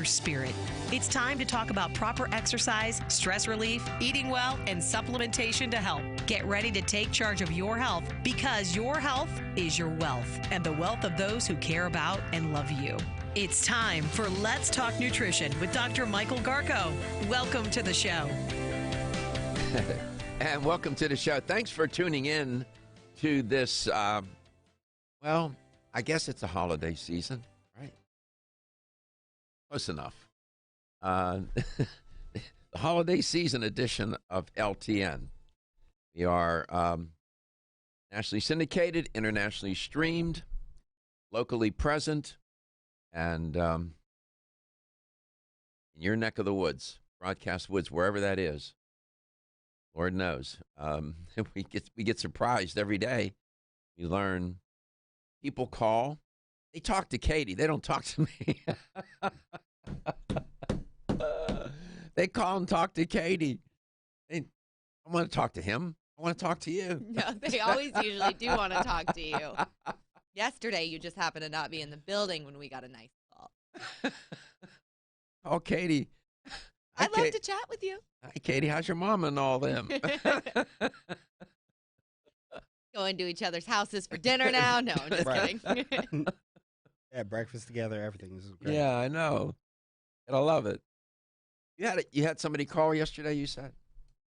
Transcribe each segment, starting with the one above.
your spirit. It's time to talk about proper exercise, stress relief, eating well, and supplementation to help. Get ready to take charge of your health because your health is your wealth and the wealth of those who care about and love you. It's time for Let's Talk Nutrition with Dr. Michael Garko. Welcome to the show. And welcome to the show. Thanks for tuning in to this, well, I guess it's a holiday season, right? Close enough. The holiday season edition of LTN. We are nationally syndicated, internationally streamed, locally present, and in your neck of the woods, broadcast woods, wherever that is. Lord knows. We get surprised every day. We learn. People call. They talk to Katie. They don't talk to me. They call and talk to Katie. I want to talk to him. I want to talk to you. No, they always usually do want to talk to you. Yesterday, you just happened to not be in the building when we got a nice call. Oh, Katie. I'd love to chat with you. Hi, Katie. How's your mom and all them? Going to each other's houses for dinner now? No, I'm just kidding. Yeah, breakfast together, everything. This is great. Yeah, I know. And I love it. You had somebody call yesterday, you said?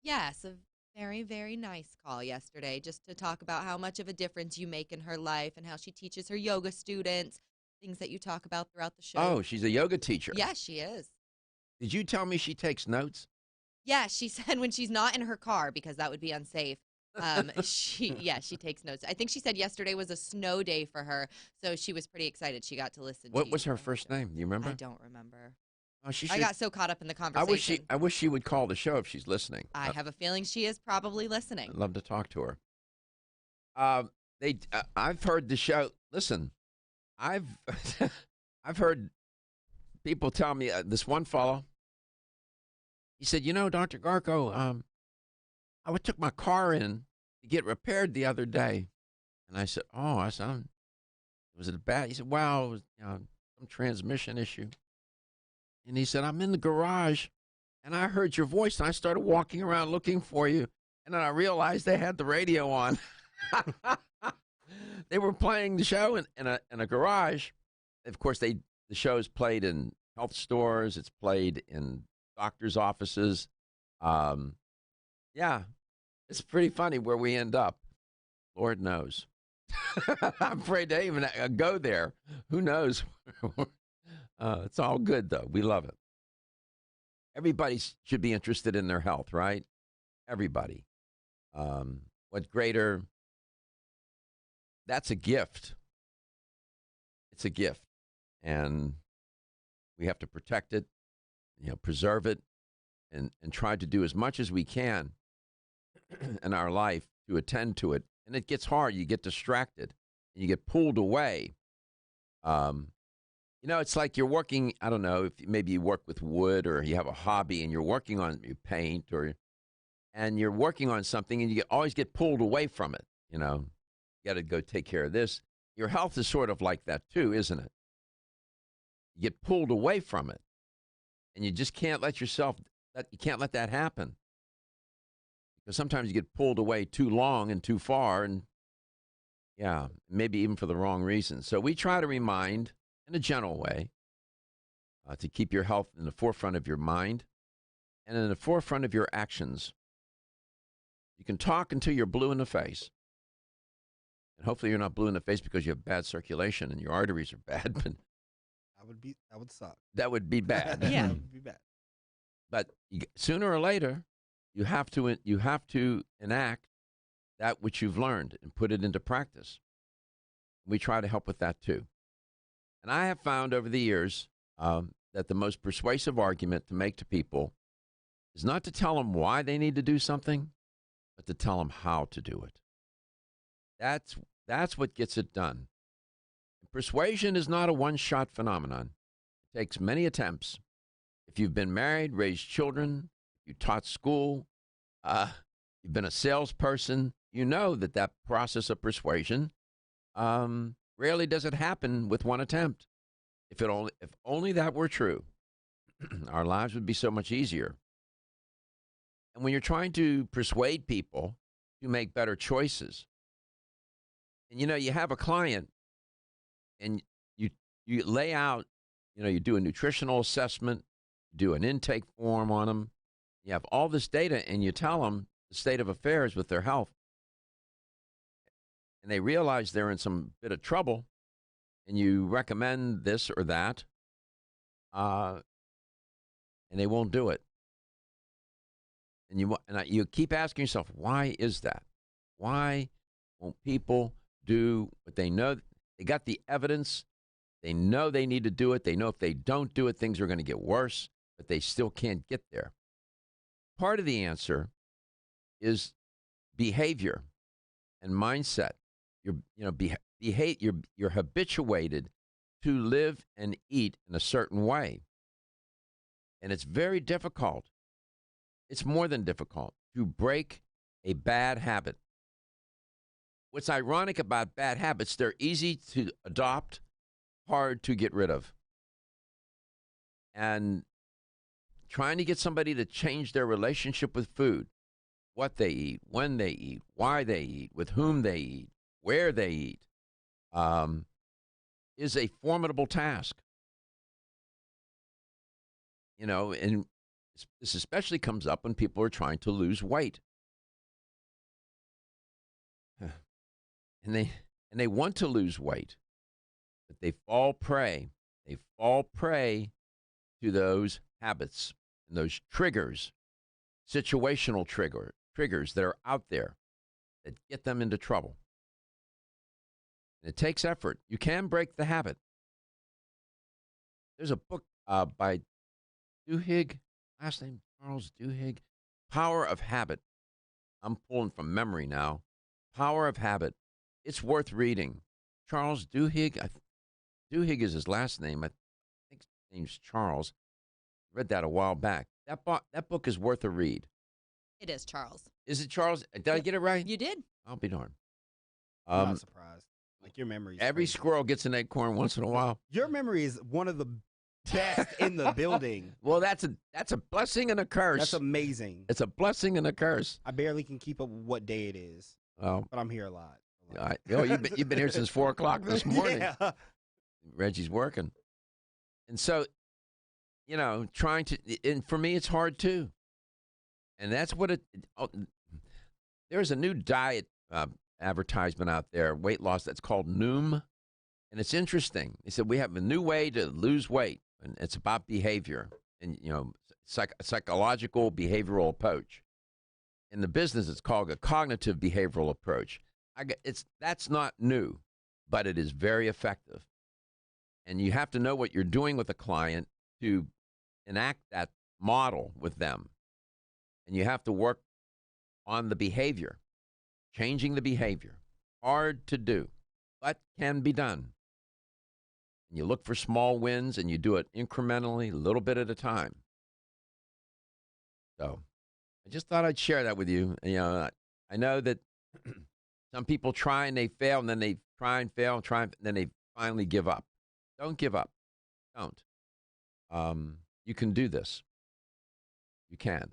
Yes, a very, very nice call yesterday just to talk about how much of a difference you make in her life and how she teaches her yoga students, things that you talk about throughout the show. Oh, she's a yoga teacher. Yes, she is. Did you tell me she takes notes? Yeah, she said when she's not in her car, because that would be unsafe, she takes notes. I think she said yesterday was a snow day for her, so she was pretty excited she got to listen to you. What was her first name? Do you remember? I don't remember. Oh, I got so caught up in the conversation. I wish she would call the show if she's listening. I have a feeling she is probably listening. I'd love to talk to her. I've heard the show. Listen, I've heard people tell me, this one fellow, he said, Dr. Garko, I took my car in to get repaired the other day. And I said, was it bad? He said, well, it was some transmission issue. And he said, I'm in the garage, and I heard your voice, and I started walking around looking for you. And then I realized they had the radio on. They were playing the show in a garage. Of course, the show is played in health stores. It's played in doctors' offices. Yeah, it's pretty funny where we end up. Lord knows. I'm afraid to even go there. Who knows? It's all good, though. We love it. Everybody should be interested in their health, right? Everybody. What greater? That's a gift. It's a gift. And we have to protect it, preserve it, and try to do as much as we can in our life to attend to it. And it gets hard. You get distracted, and you get pulled away. It's like you're working, I don't know, if maybe you work with wood or you have a hobby and you're working on your paint and you're working on something and you always get pulled away from it. You got to go take care of this. Your health is sort of like that too, isn't it? You get pulled away from it and you just can't let that happen. Because sometimes you get pulled away too long and too far and maybe even for the wrong reasons. So we try to remind in a gentle way, to keep your health in the forefront of your mind and in the forefront of your actions. You can talk until you're blue in the face. And hopefully you're not blue in the face because you have bad circulation and your arteries are bad. But that would suck. That would be bad. Yeah. That would be bad. But sooner or later, you have to enact that which you've learned and put it into practice. We try to help with that too. And I have found over the years that the most persuasive argument to make to people is not to tell them why they need to do something, but to tell them how to do it. That's what gets it done. Persuasion is not a one-shot phenomenon. It takes many attempts. If you've been married, raised children, you taught school, you've been a salesperson, you know that process of persuasion rarely does it happen with one attempt. If only that were true. our lives would be so much easier. And when you're trying to persuade people to make better choices, and you have a client and you lay out, you do a nutritional assessment, you do an intake form on them, you have all this data, and you tell them the state of affairs with their health, and they realize they're in some bit of trouble, and you recommend this or that, and they won't do it. And you keep asking yourself, why is that? Why won't people do what they know? They got the evidence. They know they need to do it. They know if they don't do it, things are going to get worse, but they still can't get there. Part of the answer is behavior and mindset. You're habituated to live and eat in a certain way. And it's very difficult. It's more than difficult to break a bad habit. What's ironic about bad habits, they're easy to adopt, hard to get rid of. And trying to get somebody to change their relationship with food, what they eat, when they eat, why they eat, with whom they eat, where they eat, is a formidable task. And this especially comes up when people are trying to lose weight. And they want to lose weight, but they fall prey. They fall prey to those habits and those triggers, situational triggers that are out there that get them into trouble. And it takes effort. You can break the habit. There's a book by Duhigg, last name Charles Duhigg, Power of Habit. I'm pulling from memory now. Power of Habit. It's worth reading. Charles Duhigg. Duhigg is his last name. I think his name's Charles. Read that a while back. That book is worth a read. It is Charles. Is it Charles? Did I get it right? You did. I'll be darned. I'm not surprised. Like your memory. Every squirrel gets an acorn once in a while. Your memory is one of the best in the building. Well, that's a blessing and a curse. That's amazing. It's a blessing and a curse. I barely can keep up with what day it is. Oh, but I'm here a lot. You've been here since 4:00 this morning. Yeah. Reggie's working, and so, trying to. And for me, it's hard too. And that's what there's a new diet advertisement out there, weight loss, that's called Noom. And it's interesting. They said we have a new way to lose weight, and it's about behavior and, psychological behavioral approach. In the business, it's called a cognitive behavioral approach. That's not new, but it is very effective. And you have to know what you're doing with a client to enact that model with them. And you have to work on the behavior, changing the behavior. Hard to do, but can be done. And you look for small wins, and you do it incrementally, a little bit at a time. So I just thought I'd share that with you. I know that some people try and they fail, and then they try and fail, and then they finally give up. Don't give up. Don't. You can do this. You can.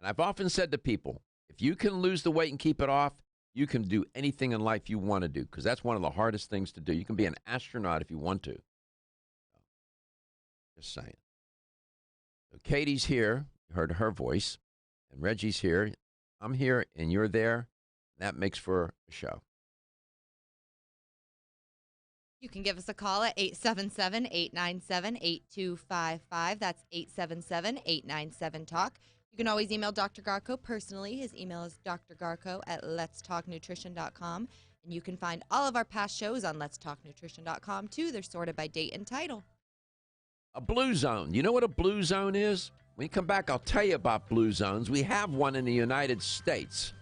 And I've often said to people, if you can lose the weight and keep it off, you can do anything in life you want to do, because that's one of the hardest things to do. You can be an astronaut if you want to. Just saying. So Katie's here. You heard her voice. And Reggie's here. I'm here, and you're there. That makes for a show. You can give us a call at 877-897-8255. That's 877-897-TALK. You can always email Dr. Garko personally. His email is drgarko@letstalknutrition.com. And you can find all of our past shows on letstalknutrition.com, too. They're sorted by date and title. A blue zone. You know what a blue zone is? When you come back, I'll tell you about blue zones. We have one in the United States.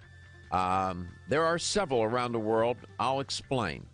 There are several around the world. I'll explain.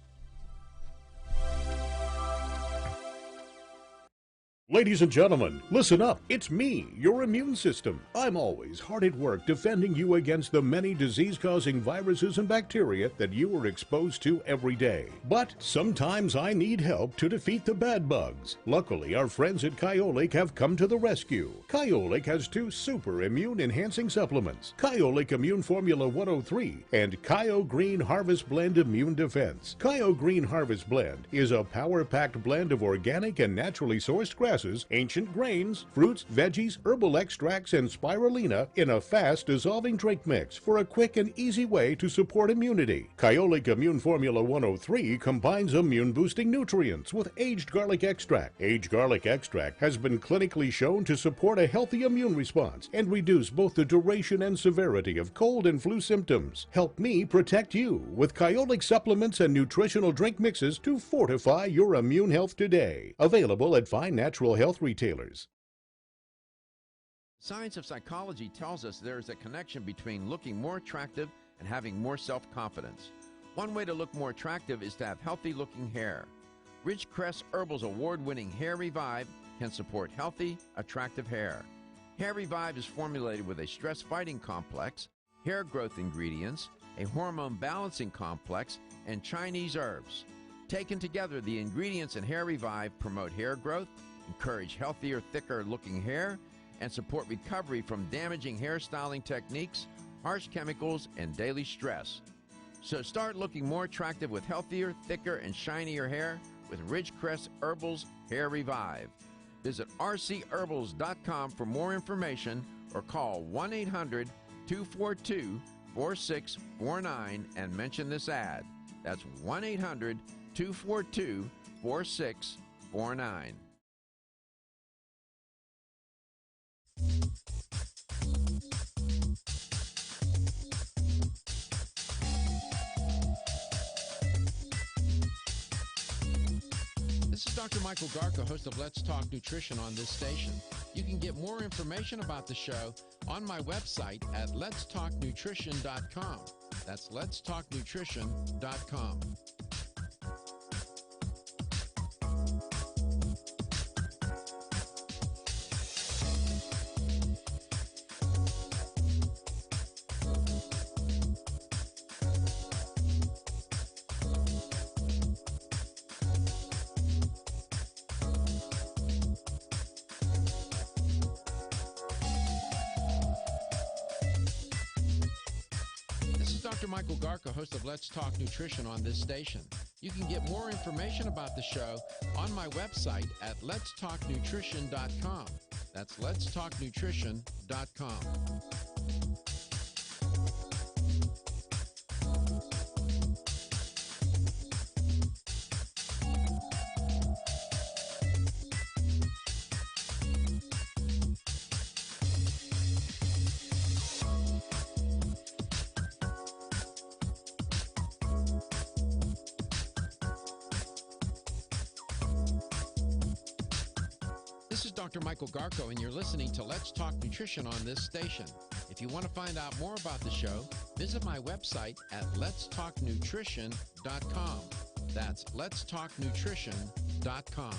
Ladies and gentlemen, listen up. It's me, your immune system. I'm always hard at work defending you against the many disease-causing viruses and bacteria that you are exposed to every day. But sometimes I need help to defeat the bad bugs. Luckily, our friends at Kyolic have come to the rescue. Kyolic has 2 super immune-enhancing supplements, Kyolic Immune Formula 103 and Kyo Green Harvest Blend Immune Defense. Kyo Green Harvest Blend is a power-packed blend of organic and naturally sourced grasses, ancient grains, fruits, veggies, herbal extracts, and spirulina in a fast-dissolving drink mix for a quick and easy way to support immunity. Kyolic Immune Formula 103 combines immune-boosting nutrients with aged garlic extract. Aged garlic extract has been clinically shown to support a healthy immune response and reduce both the duration and severity of cold and flu symptoms. Help me protect you with Kyolic supplements and nutritional drink mixes to fortify your immune health today. Available at fine natural health retailers. Science of psychology tells us there is a connection between looking more attractive and having more self-confidence. One way to look more attractive is to have healthy-looking hair. Ridgecrest Herbal's award-winning Hair Revive can support healthy, attractive hair. Hair Revive is formulated with a stress-fighting complex, hair growth ingredients, a hormone balancing complex, and Chinese herbs. Taken together, the ingredients in Hair Revive promote hair growth, encourage healthier, thicker-looking hair, and support recovery from damaging hairstyling techniques, harsh chemicals, and daily stress. So start looking more attractive with healthier, thicker, and shinier hair with Ridgecrest Herbal's Hair Revive. Visit rcherbals.com for more information or call 1-800-242-4649 and mention this ad. That's 1-800-242-4649. This is Dr. Michael Garko, host of Let's Talk Nutrition on this station. You can get more information about the show on my website at letstalknutrition.com. That's letstalknutrition.com. Dr. Michael Garko, host of Let's Talk Nutrition on this station. You can get more information about the show on my website at letstalknutrition.com. That's letstalknutrition.com. This is Dr. Michael Garko, and you're listening to Let's Talk Nutrition on this station. If you want to find out more about the show, visit my website at letstalknutrition.com. That's letstalknutrition.com.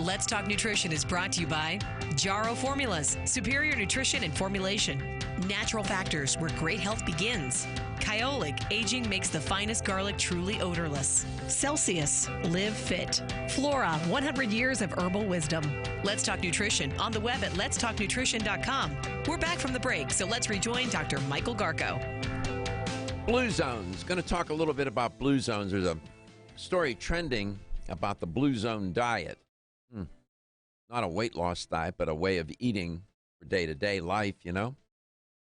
Let's Talk Nutrition is brought to you by Jarrow Formulas, superior nutrition and formulation. Natural Factors, where great health begins. Kyolic, aging makes the finest garlic truly odorless. Celsius, live fit. Flora, 100 years of herbal wisdom. Let's Talk Nutrition on the web at letstalknutrition.com. We're back from the break, so let's rejoin Dr. Michael Garko. Blue Zones. Going to talk a little bit about Blue Zones. There's a story trending about the Blue Zone diet. Not a weight loss diet, but a way of eating for day-to-day life, you know? I'm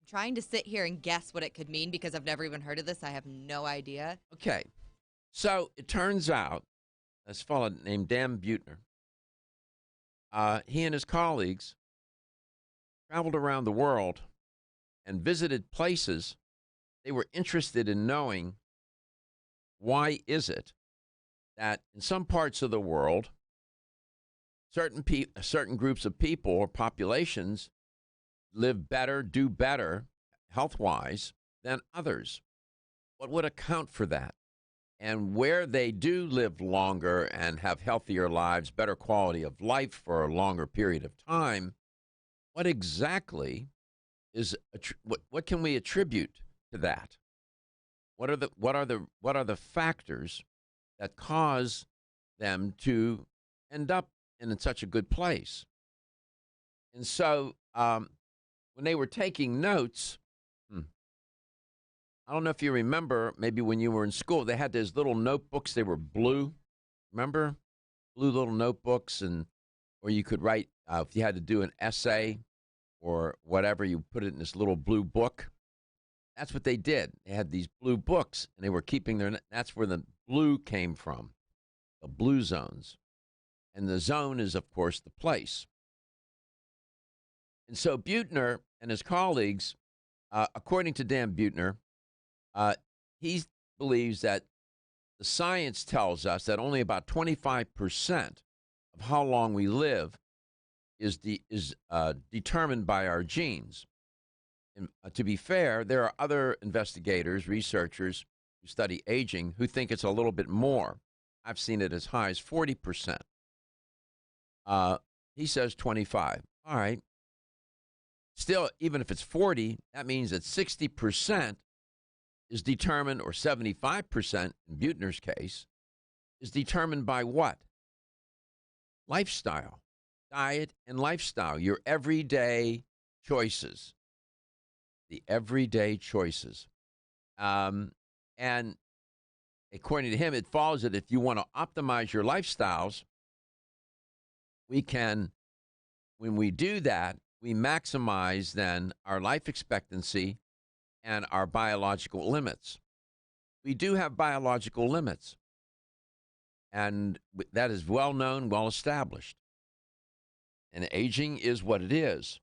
trying to sit here and guess what it could mean because I've never even heard of this. I have no idea. Okay. So it turns out this fellow named Dan Buettner. He and his colleagues traveled around the world and visited places they were interested in knowing why is it that in some parts of the world, certain groups of people or populations live better, do better health-wise than others. What would account for that? And where they do live longer and have healthier lives, better quality of life for a longer period of time, what exactly is what can we attribute to that? What are the factors that cause them to end up in such a good place? And so when they were taking notes, I don't know if you remember, maybe when you were in school, they had those little notebooks. They were blue. Remember? Blue little notebooks, or you could write, if you had to do an essay or whatever, you put it in this little blue book. That's what they did. They had these blue books, and they were keeping that's where the blue came from, the blue zones. And the zone is, of course, the place. And so Buettner and his colleagues, according to Dan Buettner, he believes that the science tells us that only about 25% of how long we live is determined by our genes. And, to be fair, there are other investigators, researchers who study aging who think it's a little bit more. I've seen it as high as 40%. He says 25. All right. Still, even if it's 40, that means that 60% is determined, or 75% in Buettner's case, is determined by what? Lifestyle, diet and lifestyle, your everyday choices, the everyday choices. And according to him, it follows that if you want to optimize your lifestyles, when we do that, we maximize then our life expectancy and our biological limits. We do have biological limits, and that is well known, well established. And aging is what it is.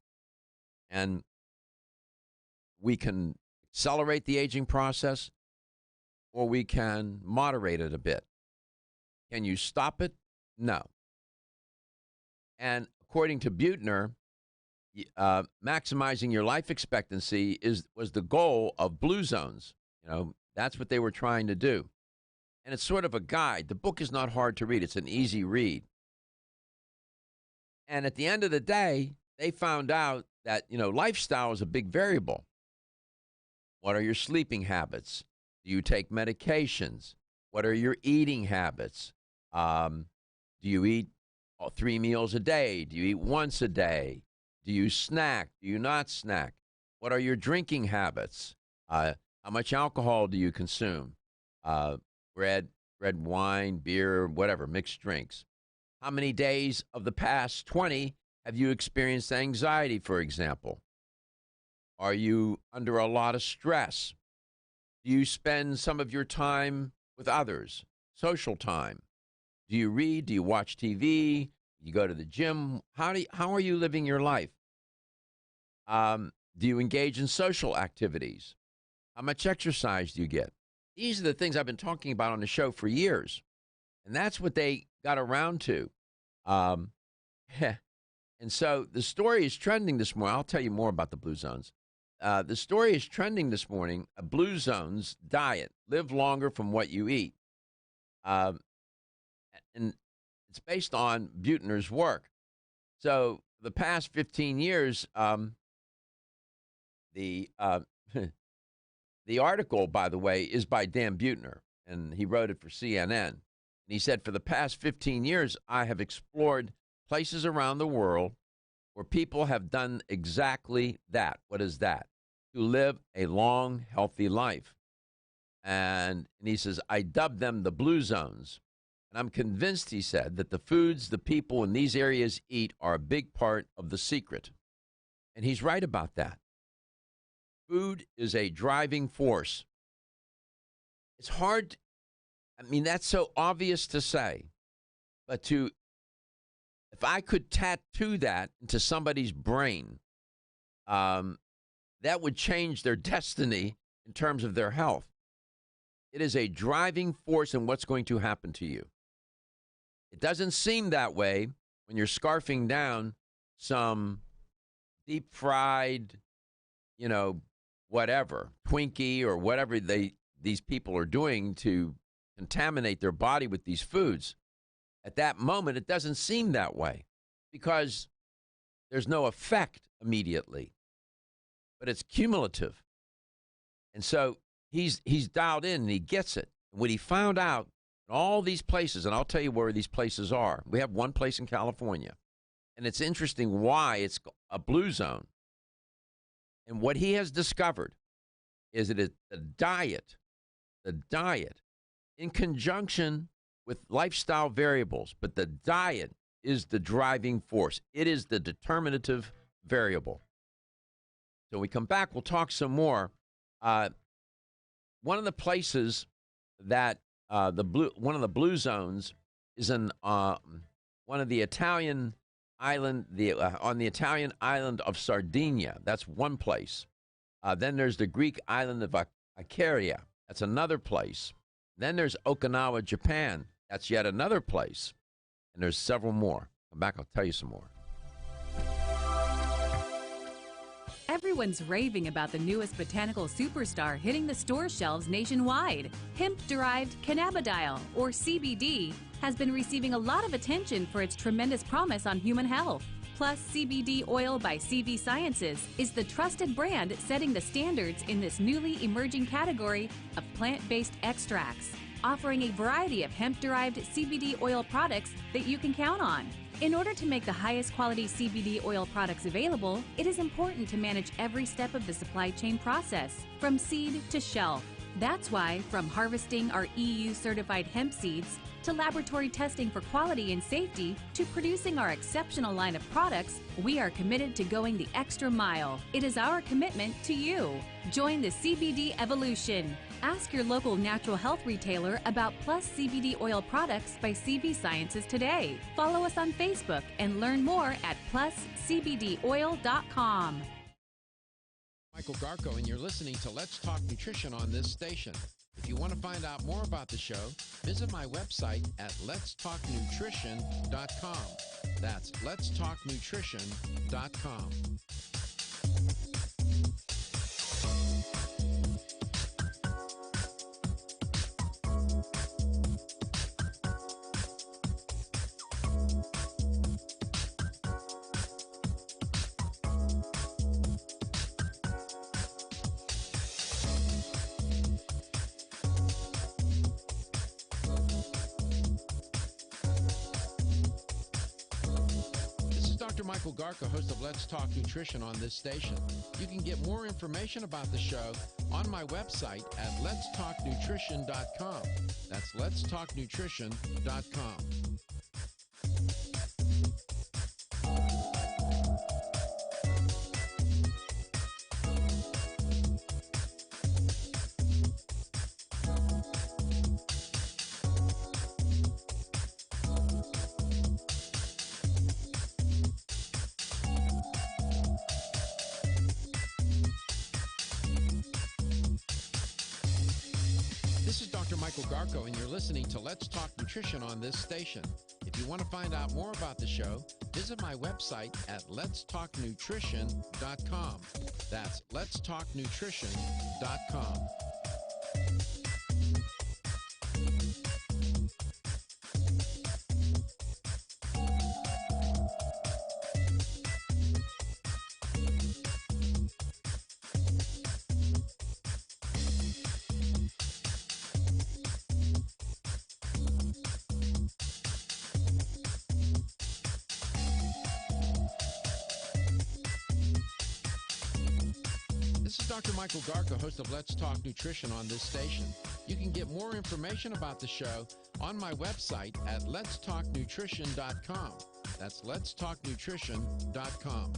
And we can accelerate the aging process, or we can moderate it a bit. Can you stop it? No. And according to Buettner, maximizing your life expectancy was the goal of Blue Zones. That's what they were trying to do. And it's sort of a guide. The book is not hard to read. It's an easy read. And at the end of the day, they found out that, lifestyle is a big variable. What are your sleeping habits? Do you take medications? What are your eating habits? Do you eat 3 meals a day? Do you eat once a day? Do you snack? Do you not snack? What are your drinking habits? How much alcohol do you consume? Red wine, beer, whatever, mixed drinks. How many days of the past 20 have you experienced anxiety, for example? Are you under a lot of stress? Do you spend some of your time with others, social time? Do you read? Do you watch TV? You go to the gym? How are you living your life? Do you engage in social activities? How much exercise do you get? These are the things I've been talking about on the show for years. And that's what they got around to. And so the story is trending this morning. I'll tell you more about the Blue Zones. The story is trending this morning. A Blue Zones diet. Live longer from what you eat. And it's based on Buettner's work. So the past 15 years, the article, by the way, is by Dan Buettner, and he wrote it for CNN. And he said, for the past 15 years, I have explored places around the world where people have done exactly that. What is that? To live a long, healthy life. And he says, I dubbed them the Blue Zones. And I'm convinced, he said, that the foods the people in these areas eat are a big part of the secret. And he's right about that. Food is a driving force. It's hard. That's so obvious to say. But if I could tattoo that into somebody's brain, that would change their destiny in terms of their health. It is a driving force in what's going to happen to you. It doesn't seem that way when you're scarfing down some deep fried, whatever, Twinkie or whatever these people are doing to contaminate their body with these foods. At that moment, it doesn't seem that way because there's no effect immediately, but it's cumulative. And so he's dialed in and he gets it. When he found out in all these places, and I'll tell you where these places are. We have one place in California, and it's interesting why it's a blue zone. And what he has discovered is that the diet, in conjunction with lifestyle variables, but the diet is the driving force. It is the determinative variable. So when we come back, we'll talk some more. One of the places that one of the blue zones is in one of the Italian island, on the Italian island of Sardinia. That's one place. Then there's the Greek island of Icaria. That's another place. Then there's Okinawa, Japan. That's yet another place. And there's several more. Come back, I'll tell you some more. Everyone's raving about the newest botanical superstar hitting the store shelves nationwide. Hemp-derived cannabidiol, or CBD, has been receiving a lot of attention for its tremendous promise on human health. Plus, CBD Oil by CV Sciences is the trusted brand setting the standards in this newly emerging category of plant-based extracts, offering a variety of hemp-derived CBD oil products that you can count on. In order to make the highest quality CBD oil products available, it is important to manage every step of the supply chain process, from seed to shelf. That's why, from harvesting our EU-certified hemp seeds, to laboratory testing for quality and safety, to producing our exceptional line of products, we are committed to going the extra mile. It is our commitment to you. Join the CBD evolution. Ask your local natural health retailer about Plus CBD oil products by CV Sciences today. Follow us on Facebook and learn more at pluscbdoil.com. Michael Garko, and you're listening to Let's Talk Nutrition on this station. If you want to find out more about the show, visit my website at letstalknutrition.com. That's letstalknutrition.com. Michael Garka, host of Let's Talk Nutrition on this station. You can get more information about the show on my website at letstalknutrition.com. That's letstalknutrition.com. Michael Garko, and you're listening to Let's Talk Nutrition on this station. If you want to find out more about the show, visit my website at letstalknutrition.com. That's letstalknutrition.com. Dr. Michael Garka, host of Let's Talk Nutrition on this station. You can get more information about the show on my website at letstalknutrition.com. That's letstalknutrition.com.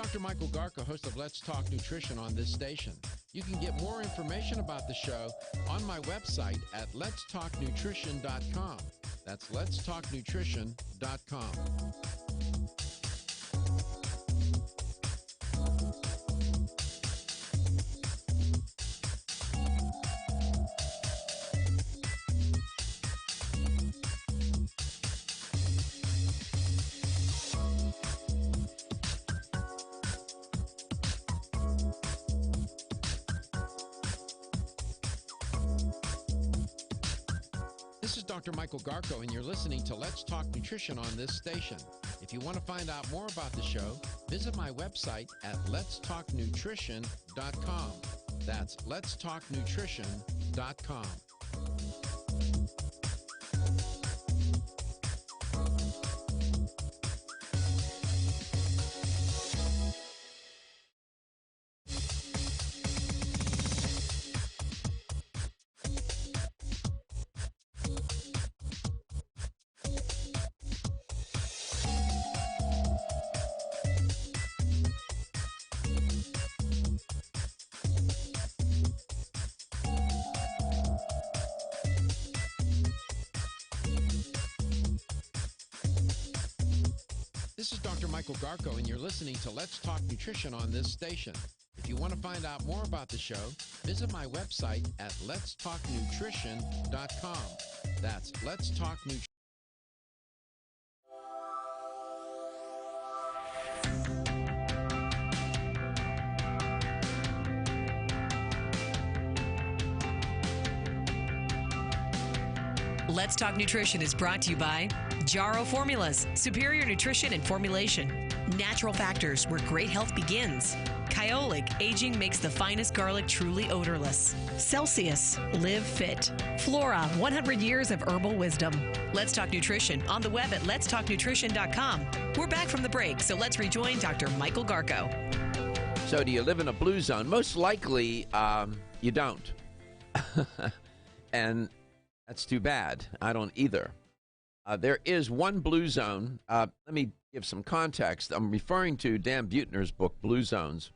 Dr. Michael Garko, host of Let's Talk Nutrition on this station. You can get more information about the show on my website at letstalknutrition.com. That's letstalknutrition.com. This is Dr. Michael Garko, and you're listening to Let's Talk Nutrition on this station. If you want to find out more about the show, visit my website at letstalknutrition.com. That's letstalknutrition.com. This is Dr. Michael Garko, and you're listening to Let's Talk Nutrition on this station. If you want to find out more about the show, visit my website at letstalknutrition.com. That's letstalknutrition. Let's Talk Nutrition is brought to you by Jarrow Formulas, superior nutrition and formulation. Natural Factors, where great health begins. Kyolic, aging makes the finest garlic truly odorless. Celsius, live fit. Flora, 100 years of herbal wisdom. Let's Talk Nutrition on the web at letstalknutrition.com. We're back from the break, so let's rejoin Dr. Michael Garko. So do you live in a blue zone? Most likely, you don't. And that's too bad. I don't either. There is one blue zone. Let me give some context. I'm referring to Dan Buettner's book, Blue Zones.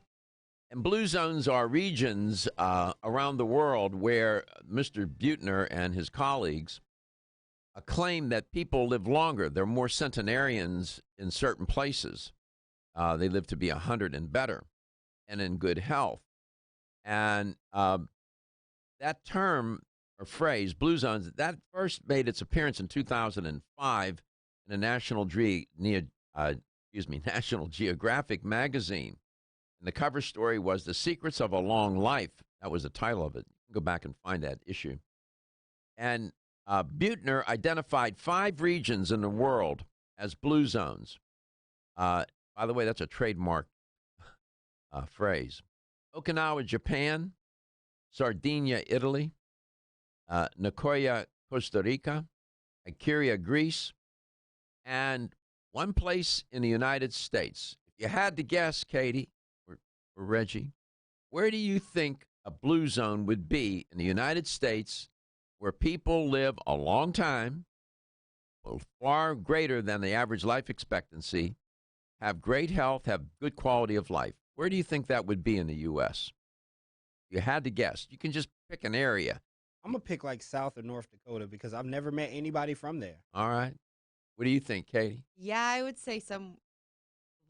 And blue zones are regions around the world where Mr. Buettner and his colleagues claim that people live longer. They're more centenarians in certain places. They live to be 100 and better and in good health. And that term or phrase, blue zones, that first made its appearance in 2005 in a National Geographic magazine. And the cover story was The Secrets of a Long Life. That was the title of it. You can go back and find that issue. And Buettner identified 5 regions in the world as blue zones. By the way, that's a trademark phrase. Okinawa, Japan, Sardinia, Italy, Nicoya, Costa Rica, Icaria, Greece, and one place in the United States. If you had to guess, Katie or Reggie, where do you think a blue zone would be in the United States where people live a long time, far greater than the average life expectancy, have great health, have good quality of life? Where do you think that would be in the U.S.? If you had to guess. You can just pick an area. I'm going to pick like South or North Dakota because I've never met anybody from there. All right. What do you think, Katie? Yeah, I would say some,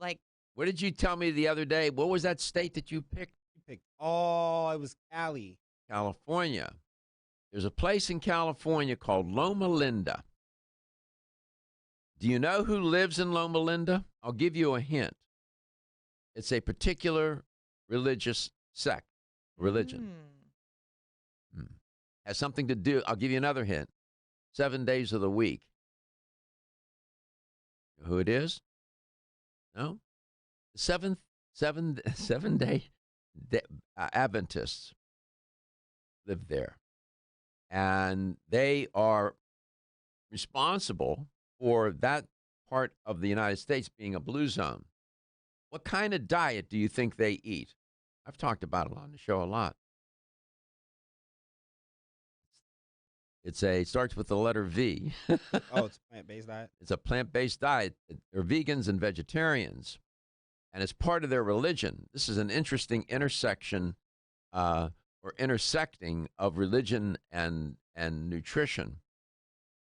like. What did you tell me the other day? What was that state that you picked? It was Cali. California. There's a place in California called Loma Linda. Do you know who lives in Loma Linda? I'll give you a hint. It's a particular religious religion. Has something to do, I'll give you another hint, 7 days of the week. You know who it is? No? The seven-day Adventists live there. And they are responsible for that part of the United States being a blue zone. What kind of diet do you think they eat? I've talked about it on the show a lot. It starts with the letter V. Oh, it's a plant-based diet? It's a plant-based diet. They're vegans and vegetarians. and it's part of their religion. This is an interesting intersection or intersecting of religion and nutrition.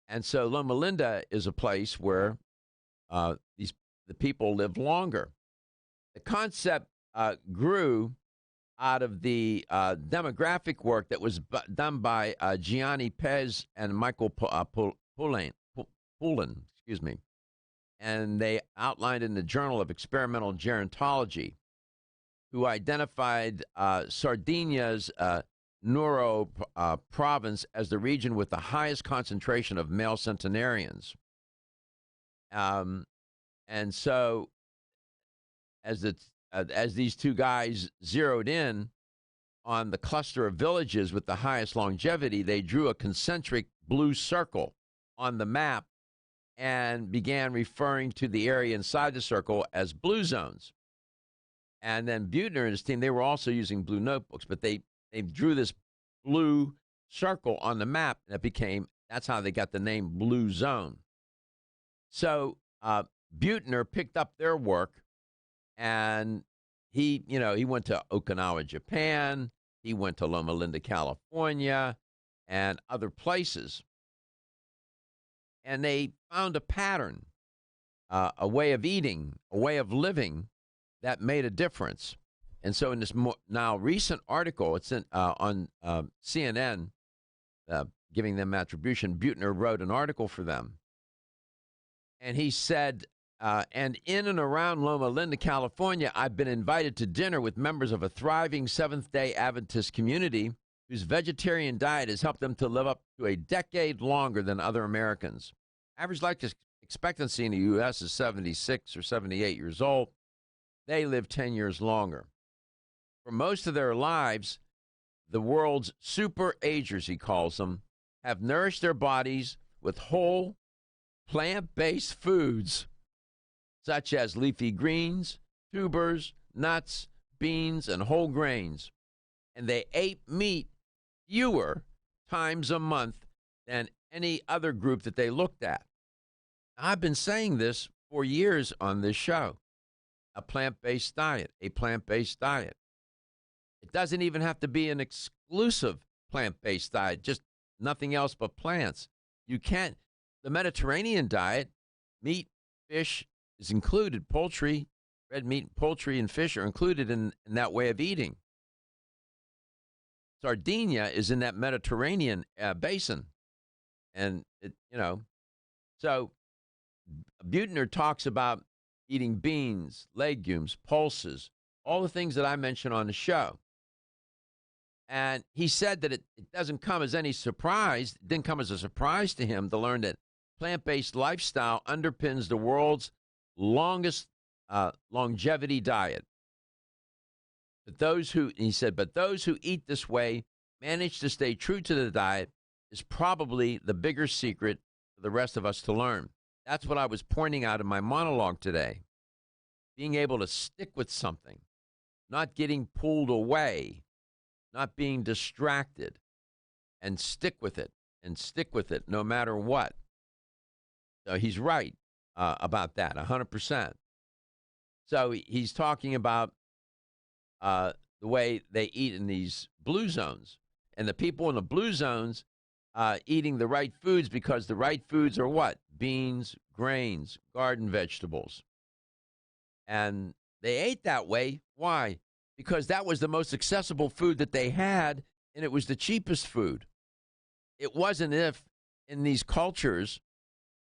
And so Loma Linda is a place where the people live longer. The concept grew out of the demographic work that was done by Gianni Pez and Michael Poulin, excuse me. And they outlined in the Journal of Experimental Gerontology, who identified Sardinia's Nuoro province as the region with the highest concentration of male centenarians. And so as these two guys zeroed in on the cluster of villages with the highest longevity, they drew a concentric blue circle on the map and began referring to the area inside the circle as blue zones. And then Buettner and his team, they were also using blue notebooks, but they drew this blue circle on the map, and that's how they got the name Blue Zone. So Buettner picked up their work, and he went to Okinawa, Japan. He went to Loma Linda, California, and other places. And they found a pattern, a way of eating, a way of living that made a difference. And so in this now recent article, it's on CNN, giving them attribution, Buettner wrote an article for them. And he said, and in and around Loma Linda, California, I've been invited to dinner with members of a thriving Seventh-day Adventist community whose vegetarian diet has helped them to live up to a decade longer than other Americans. Average life expectancy in the U.S. is 76 or 78 years old. They live 10 years longer. For most of their lives, the world's super agers, he calls them, have nourished their bodies with whole plant-based foods such as leafy greens, tubers, nuts, beans, and whole grains. And they ate meat fewer times a month than any other group that they looked at. I've been saying this for years on this show. A plant-based diet, a plant-based diet. It doesn't even have to be an exclusive plant-based diet, just nothing else but plants. You can't. The Mediterranean diet, meat, fish is included. Poultry, red meat, poultry, and fish are included in that way of eating. Sardinia is in that Mediterranean basin. And, so Buettner talks about eating beans, legumes, pulses, all the things that I mentioned on the show. And he said that it doesn't come as any surprise, it didn't come as a surprise to him to learn that plant-based lifestyle underpins the world's longest longevity diet. But those who eat this way manage to stay true to the diet is probably the bigger secret for the rest of us to learn. That's what I was pointing out in my monologue today. Being able to stick with something, not getting pulled away, not being distracted, and stick with it no matter what. So he's right about that, 100%. So he's talking about the way they eat in these blue zones. And the people in the blue zones eating the right foods, because the right foods are what? Beans, grains, garden vegetables. And they ate that way. Why? Because that was the most accessible food that they had, and it was the cheapest food. It wasn't if in these cultures,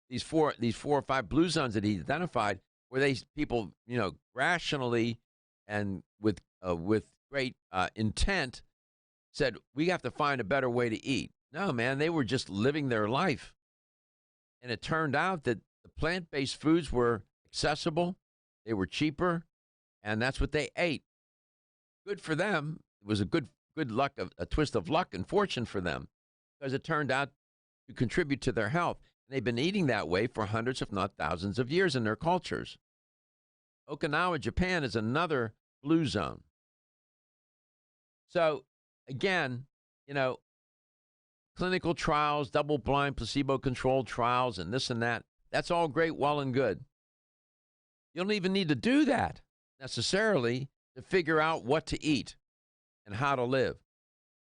these four or five blue zones that he identified, where people, rationally and with great intent said, we have to find a better way to eat. No, man, they were just living their life. And it turned out that the plant-based foods were accessible, they were cheaper, and that's what they ate. Good for them. It was a good luck, a twist of luck and fortune for them, because it turned out to contribute to their health. And they've been eating that way for hundreds, if not thousands of years in their cultures. Okinawa, Japan is another blue zone. So, again, clinical trials, double-blind, placebo-controlled trials, and this and that, that's all great, well and good. You don't even need to do that. necessarily to figure out what to eat and how to live.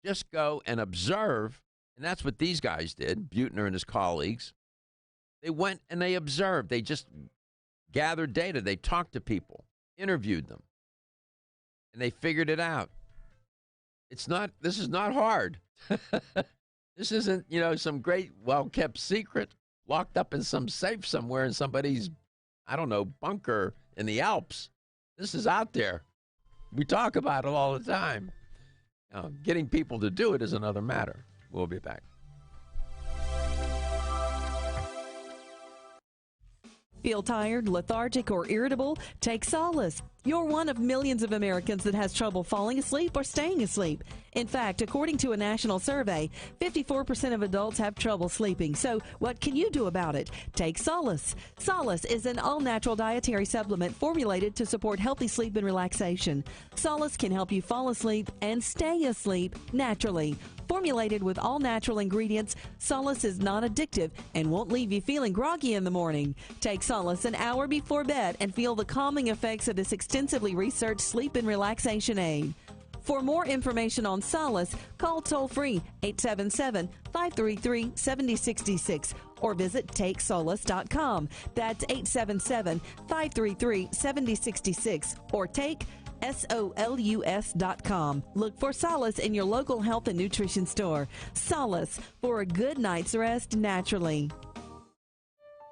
Just go and observe, and that's what these guys did, Buettner and his colleagues. They went and they observed. They just gathered data. They talked to people, interviewed them, and they figured it out. This is not hard. This isn't, some great, well-kept secret locked up in some safe somewhere in somebody's, bunker in the Alps. This is out there. We talk about it all the time. Getting people to do it is another matter. We'll be back. Feel tired, lethargic, or irritable? Take Solace. You're one of millions of Americans that has trouble falling asleep or staying asleep. In fact, according to a national survey, 54% of adults have trouble sleeping. So what can you do about it? Take Solace. Solace is an all-natural dietary supplement formulated to support healthy sleep and relaxation. Solace can help you fall asleep and stay asleep naturally. Formulated with all-natural ingredients, Solace is non-addictive and won't leave you feeling groggy in the morning. Take Solace an hour before bed and feel the calming effects of this extensively researched sleep and relaxation aid. For more information on Solace, call toll-free 877-533-7066 or visit TakeSolace.com. That's 877-533-7066 or take SOLUS.com. Look for Solace in your local health and nutrition store. Solace, for a good night's rest naturally.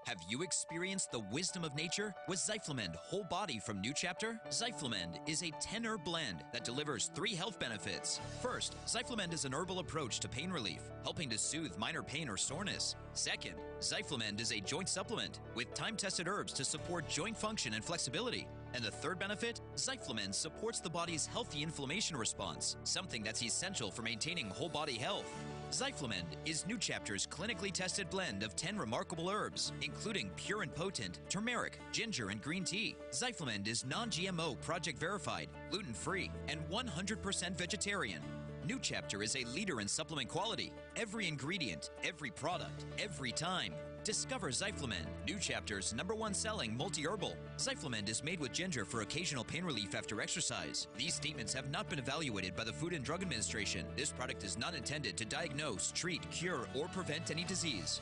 Have you experienced the wisdom of nature with Zyflamend Whole Body from New Chapter? Zyflamend is a 10-herb blend that delivers 3 health benefits. First, Zyflamend is an herbal approach to pain relief, helping to soothe minor pain or soreness. Second, Zyflamend is a joint supplement with time-tested herbs to support joint function and flexibility. And the third benefit, Zyflamend supports the body's healthy inflammation response, something that's essential for maintaining whole body health. Zyflamend is New Chapter's clinically tested blend of 10 remarkable herbs, including pure and potent turmeric, ginger, and green tea. Zyflamend is non-GMO, project verified, gluten-free, and 100% vegetarian. New Chapter is a leader in supplement quality. Every ingredient, every product, every time. Discover Zyflamend, New Chapter's #1 selling multi-herbal. Zyflamend is made with ginger for occasional pain relief after exercise. These statements have not been evaluated by the Food and Drug Administration. This product is not intended to diagnose, treat, cure, or prevent any disease.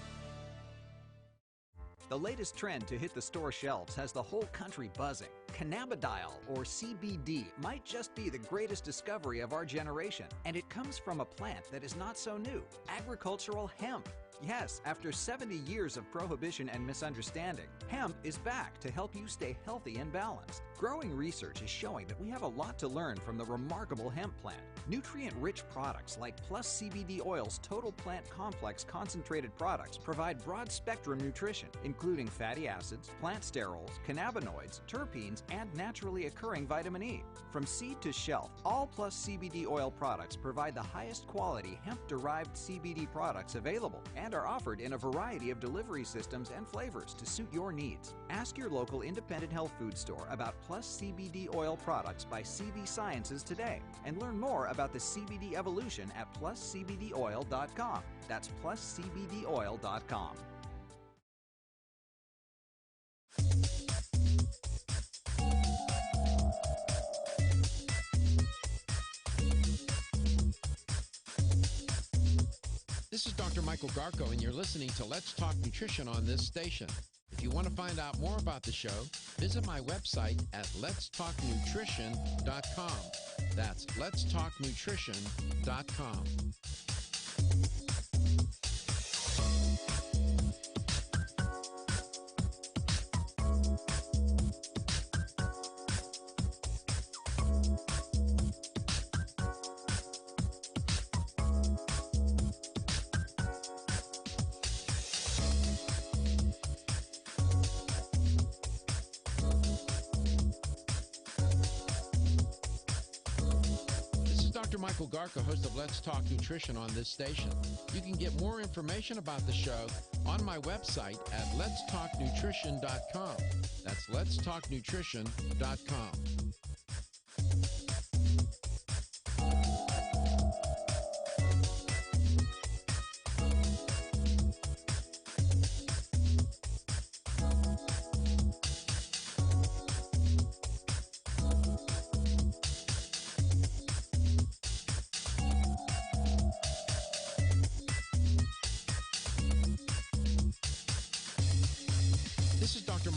The latest trend to hit the store shelves has the whole country buzzing. Cannabidiol, or CBD, might just be the greatest discovery of our generation, and it comes from a plant that is not so new, agricultural hemp. Yes, after 70 years of prohibition and misunderstanding, hemp is back to help you stay healthy and balanced. Growing research is showing that we have a lot to learn from the remarkable hemp plant. Nutrient-rich products like Plus CBD Oil's Total Plant Complex concentrated products provide broad-spectrum nutrition, including fatty acids, plant sterols, cannabinoids, terpenes, and naturally occurring vitamin E. From seed to shelf, all Plus CBD Oil products provide the highest quality hemp-derived CBD products available and are offered in a variety of delivery systems and flavors to suit your needs. Ask your local independent health food store about Plus CBD Oil products by CV Sciences today and learn more about the CBD evolution at pluscbdoil.com. That's pluscbdoil.com. This is Dr. Michael Garko, and you're listening to Let's Talk Nutrition on this station. If you want to find out more about the show, visit my website at letstalknutrition.com. That's letstalknutrition.com. Dr. Michael Garko, host of Let's Talk Nutrition on this station. You can get more information about the show on my website at letstalknutrition.com. That's letstalknutrition.com.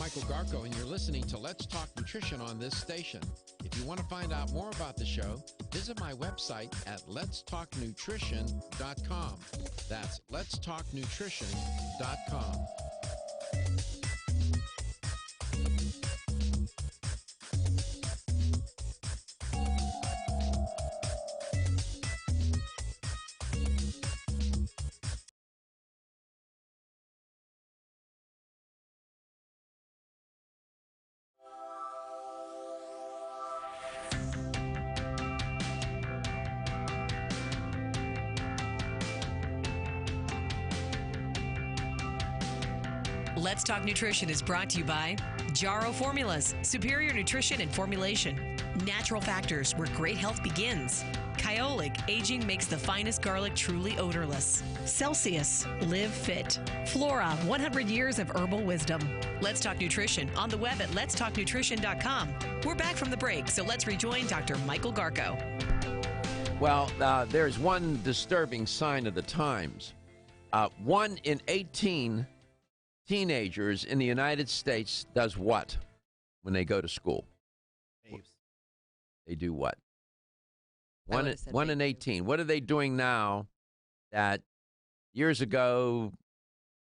Michael Garko, and you're listening to Let's Talk Nutrition on this station. If you want to find out more about the show, visit my website at letstalknutrition.com. That's letstalknutrition.com. Let's Talk Nutrition is brought to you by Jarrow Formulas, superior nutrition and formulation. Natural Factors, where great health begins. Kyolic, aging makes the finest garlic truly odorless. Celsius, live fit. Flora, 100 years of herbal wisdom. Let's Talk Nutrition on the web at letstalknutrition.com. We're back from the break, so let's rejoin Dr. Michael Garko. Well, there's one disturbing sign of the times. 1 in 18 teenagers in the United States does what when they go to school? Babes. They do what? I One would've said in babes. 18. What are they doing now that years ago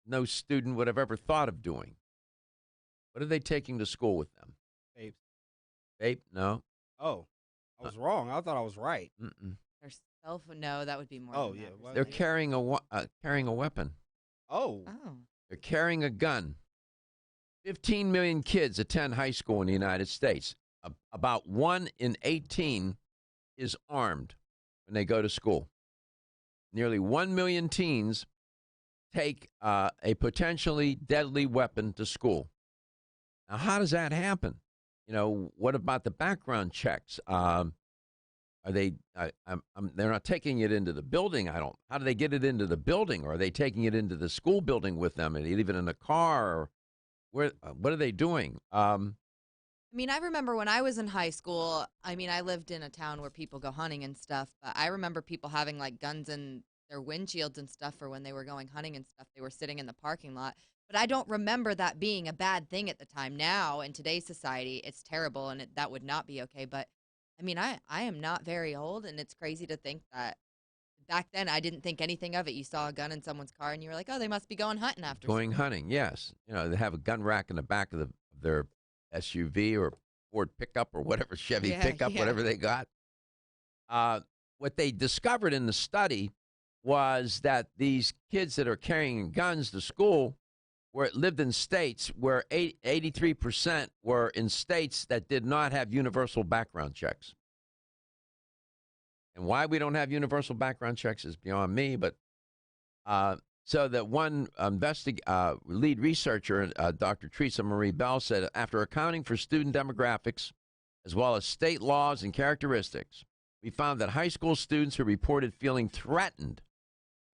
no student would have ever thought of doing? What are they taking to school with them? Babes. Vape? No. Oh, I was wrong. I thought I was right. Mm-mm. Their cell phone. No, that would be more. Oh, than yeah, that. what- They're carrying a weapon. Oh, Oh. They're carrying a gun. 15 million kids attend high school in the United States. About 1 in 18 is armed when they go to school. Nearly 1 million teens take a potentially deadly weapon to school. Now, how does that happen? You know, what about the background checks? Are they? They're not taking it into the building. How do they get it into the building? Or are they taking it into the school building with them and leave it in a car? Or what are they doing? I mean, I remember when I was in high school, I mean, I lived in a town where people go hunting and stuff, but I remember people having like guns in their windshields and stuff for when they were going hunting and stuff. They were sitting in the parking lot. But I don't remember that being a bad thing at the time. Now, in today's society, it's terrible and that would not be okay. But I mean, I am not very old, and it's crazy to think that back then I didn't think anything of it. You saw a gun in someone's car and you were like, oh, they must be going hunting after Going school. hunting, yes. You know, they have a gun rack in the back of their SUV or Ford pickup or whatever, Chevy pickup, whatever they got. What they discovered in the study was that these kids that are carrying guns to school lived in states where 83% were in states that did not have universal background checks. And why we don't have universal background checks is beyond me, but so that one lead researcher, Dr. Teresa Marie Bell, said, after accounting for student demographics as well as state laws and characteristics, we found that high school students who reported feeling threatened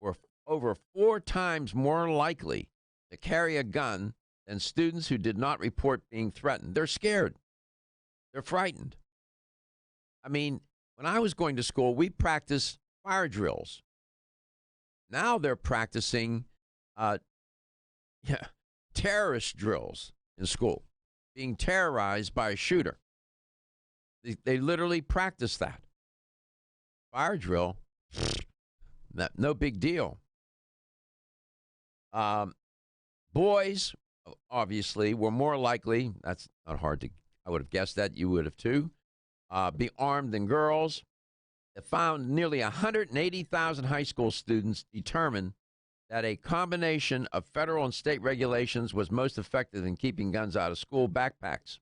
were over 4 times more likely to carry a gun than students who did not report being threatened. They're scared. They're frightened. I mean, when I was going to school, we practiced fire drills. Now they're practicing terrorist drills in school, being terrorized by a shooter. They literally practice that. Fire drill, no big deal. Boys, obviously, were more likely, that's not hard to, I would have guessed that, you would have too, be armed than girls. It found nearly 180,000 high school students determined that a combination of federal and state regulations was most effective in keeping guns out of school backpacks.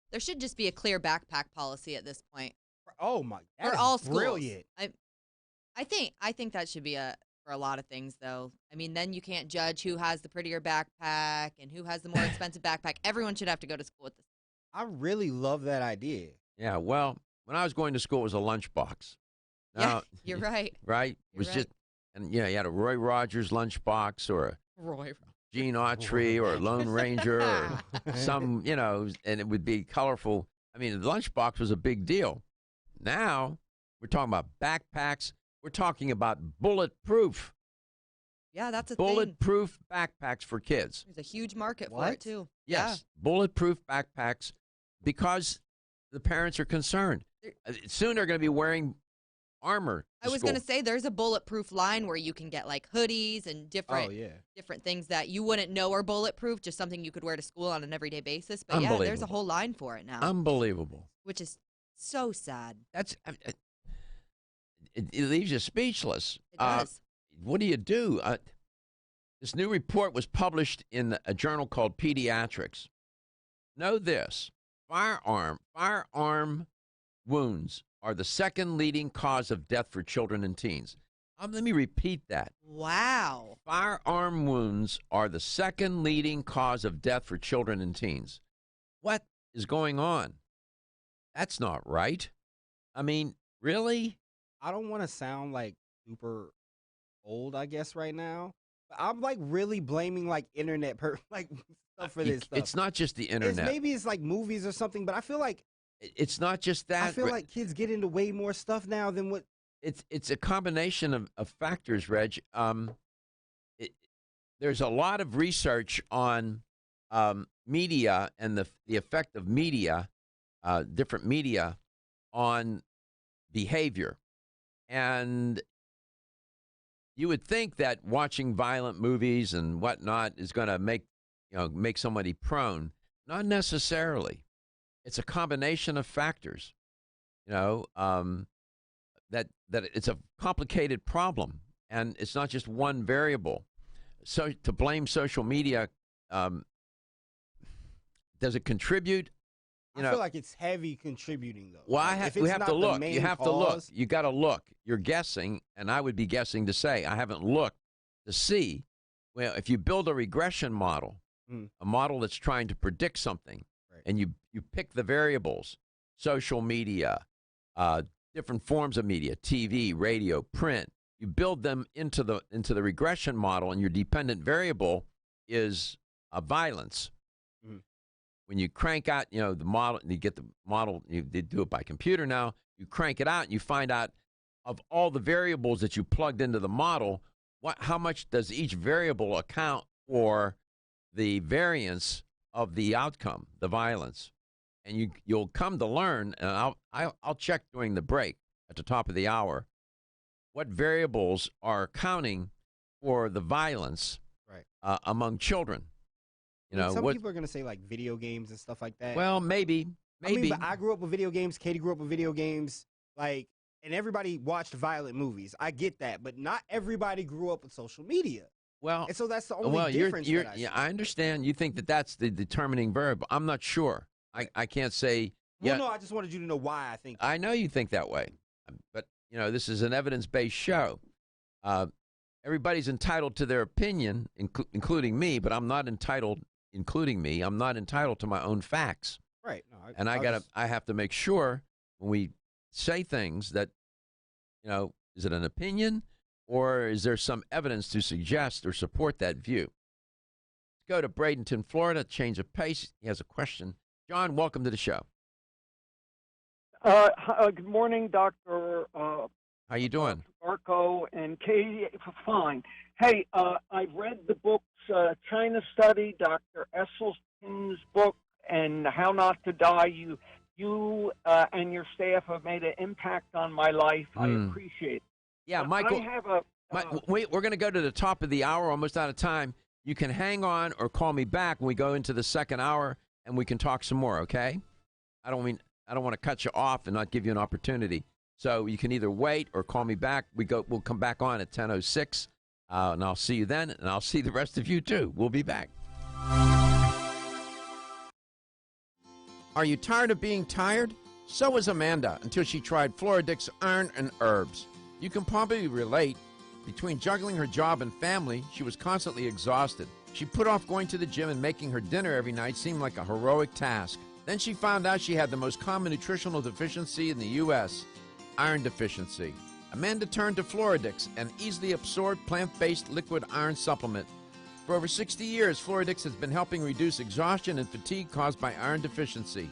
There should just be a clear backpack policy at this point. Oh my! That For is all schools. brilliant. I think that should be for a lot of things though. I mean, then you can't judge who has the prettier backpack and who has the more expensive backpack. Everyone should have to go to school with this. I really love that idea. Yeah, well, when I was going to school, it was a lunchbox. Yeah, you're right. Right? It You're was right. just, and you had a Roy Rogers lunchbox or a Roy. Gene Autry or a Lone Ranger or some, and it would be colorful. I mean, the lunchbox was a big deal. Now we're talking about backpacks. We're talking about bulletproof. Yeah, that's a thing. Bulletproof backpacks for kids. There's a huge market for it, too. Yes, bulletproof backpacks because the parents are concerned. Soon they're going to be wearing armor. I was going to say there's a bulletproof line where you can get like hoodies and different things that you wouldn't know are bulletproof, just something you could wear to school on an everyday basis. But yeah, there's a whole line for it now. Unbelievable. Which is so sad. It leaves you speechless. It does. What do? This new report was published in a journal called Pediatrics. Know this: firearm wounds are the second leading cause of death for children and teens. Let me repeat that. Wow. Firearm wounds are the second leading cause of death for children and teens. What is going on? That's not right. I mean, really? I don't want to sound like super old, I guess, right now. But I'm like really blaming like internet stuff for this stuff. It's not just the internet. Maybe it's like movies or something, but I feel like it's not just that. I feel like kids get into way more stuff now than what. It's a combination of factors, Reg. There's a lot of research on media and the effect of media, different media, on behavior. And you would think that watching violent movies and whatnot is going to make somebody prone. Not necessarily. It's a combination of factors. That it's a complicated problem, and it's not just one variable. So to blame social media, does it contribute? I feel like it's heavy contributing, though. Well, we have to look. You have to look. You got to look. You're guessing, and I would be guessing to say I haven't looked to see. Well, if you build a regression model, a model that's trying to predict something, and you pick the variables, social media, different forms of media, TV, radio, print, you build them into the regression model, and your dependent variable is violence. When you crank out, the model, you get the model, they do it by computer now, you crank it out, and you find out of all the variables that you plugged into the model, how much does each variable account for the variance of the outcome, the violence. And you'll come to learn, and I'll check during the break at the top of the hour, what variables are accounting for the violence among children. Some people are going to say like video games and stuff like that. Well, maybe. I mean, but I grew up with video games. Katie grew up with video games. And everybody watched violent movies. I get that, but not everybody grew up with social media. Well, and so that's the only difference. I understand. You think that that's the determining variable. I'm not sure. I can't say. Well, no, I just wanted you to know why I think that. I know you think that way, but this is an evidence-based show. Everybody's entitled to their opinion, including me, but I'm not entitled. Including me, I'm not entitled to my own facts. Right. No, I have to make sure when we say things that, is it an opinion or is there some evidence to suggest or support that view? Let's go to Bradenton, Florida, change of pace. He has a question. John, welcome to the show. Good morning, Dr. How you doing? Arco and Katie. Fine. Hey, I've read the books, China Study, Dr. Esselstyn's book, and How Not to Die. You and your staff have made an impact on my life. I appreciate it. Yeah, but Michael. I have we're going to go to the top of the hour, almost out of time. You can hang on or call me back when we go into the second hour, and we can talk some more, okay? I don't want to cut you off and not give you an opportunity. So you can either wait or call me back. We'll come back on at 10:06. And I'll see you then, and I'll see the rest of you, too. We'll be back. Are you tired of being tired? So was Amanda until she tried Floradix Iron and Herbs. You can probably relate. Between juggling her job and family, she was constantly exhausted. She put off going to the gym, and making her dinner every night seemed like a heroic task. Then she found out she had the most common nutritional deficiency in the U.S., iron deficiency. Amanda turned to Floradix, an easily absorbed plant-based liquid iron supplement. For over 60 years, Floradix has been helping reduce exhaustion and fatigue caused by iron deficiency.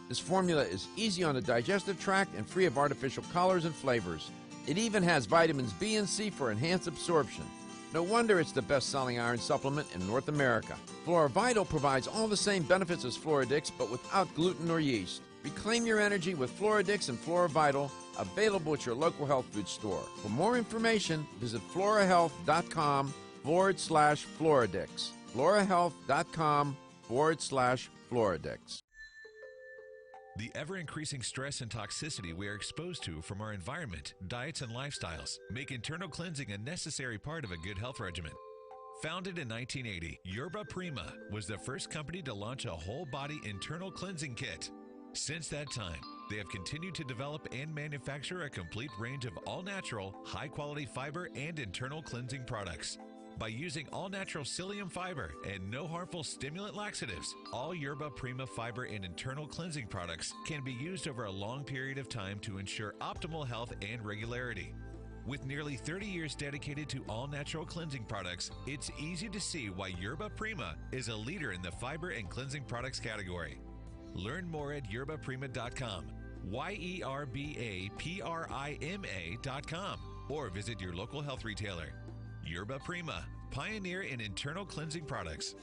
This formula is easy on the digestive tract and free of artificial colors and flavors. It even has vitamins B and C for enhanced absorption. No wonder it's the best-selling iron supplement in North America. Flora Vital provides all the same benefits as Floradix, but without gluten or yeast. Reclaim your energy with Floradix and Flora Vital, available at your local health food store. For more information, visit florahealth.com/Floradix. florahealth.com/Floradix. The ever-increasing stress and toxicity we are exposed to from our environment, diets, and lifestyles make internal cleansing a necessary part of a good health regimen. Founded in 1980, Yerba Prima was the first company to launch a whole-body internal cleansing kit. Since that time, they have continued to develop and manufacture a complete range of all-natural, high-quality fiber and internal cleansing products. By using all-natural psyllium fiber and no harmful stimulant laxatives, all Yerba Prima fiber and internal cleansing products can be used over a long period of time to ensure optimal health and regularity. With nearly 30 years dedicated to all-natural cleansing products, it's easy to see why Yerba Prima is a leader in the fiber and cleansing products category. Learn more at yerbaprima.com, YERBAPRIMA.com, or visit your local health retailer. Yerba Prima, pioneer in internal cleansing products.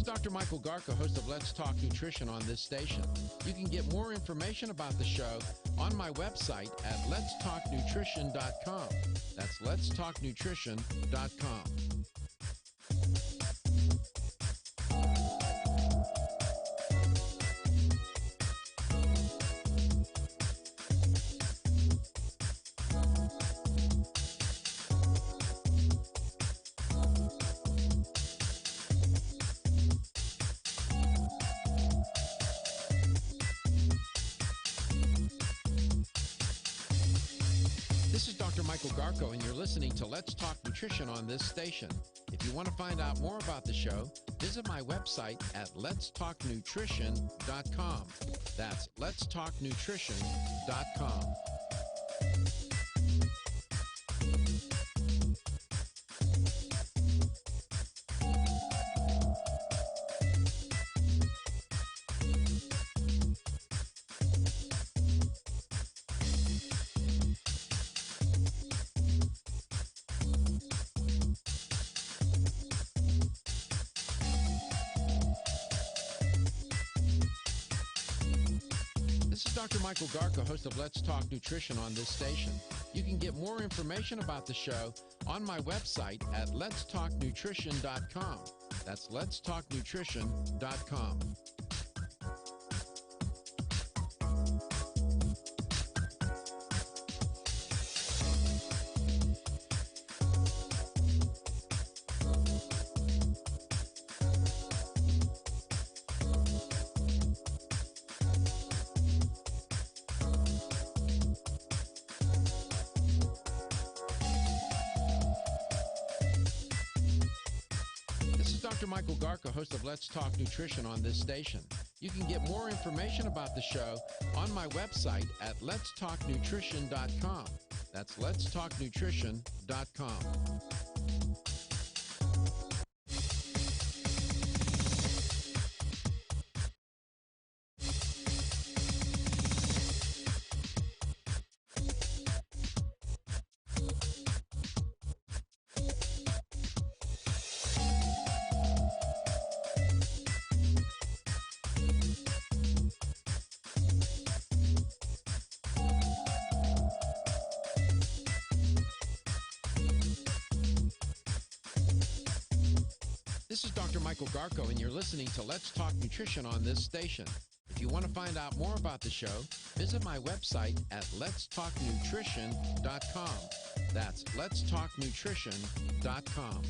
Dr. Michael Garko, host of Let's Talk Nutrition on this station. You can get more information about the show on my website at letstalknutrition.com. That's letstalknutrition.com. This is Dr. Michael Garko, and you're listening to Let's Talk Nutrition on this station. If you want to find out more about the show, visit my website at letstalknutrition.com. That's letstalknutrition.com. This is Dr. Michael Garko, host of Let's Talk Nutrition on this station. You can get more information about the show on my website at letstalknutrition.com. That's letstalknutrition.com. Dr. Michael Garko, host of Let's Talk Nutrition on this station. You can get more information about the show on my website at letstalknutrition.com. That's letstalknutrition.com. This is Dr. Michael Garko, and you're listening to Let's Talk Nutrition on this station. If you want to find out more about the show, visit my website at letstalknutrition.com. That's letstalknutrition.com.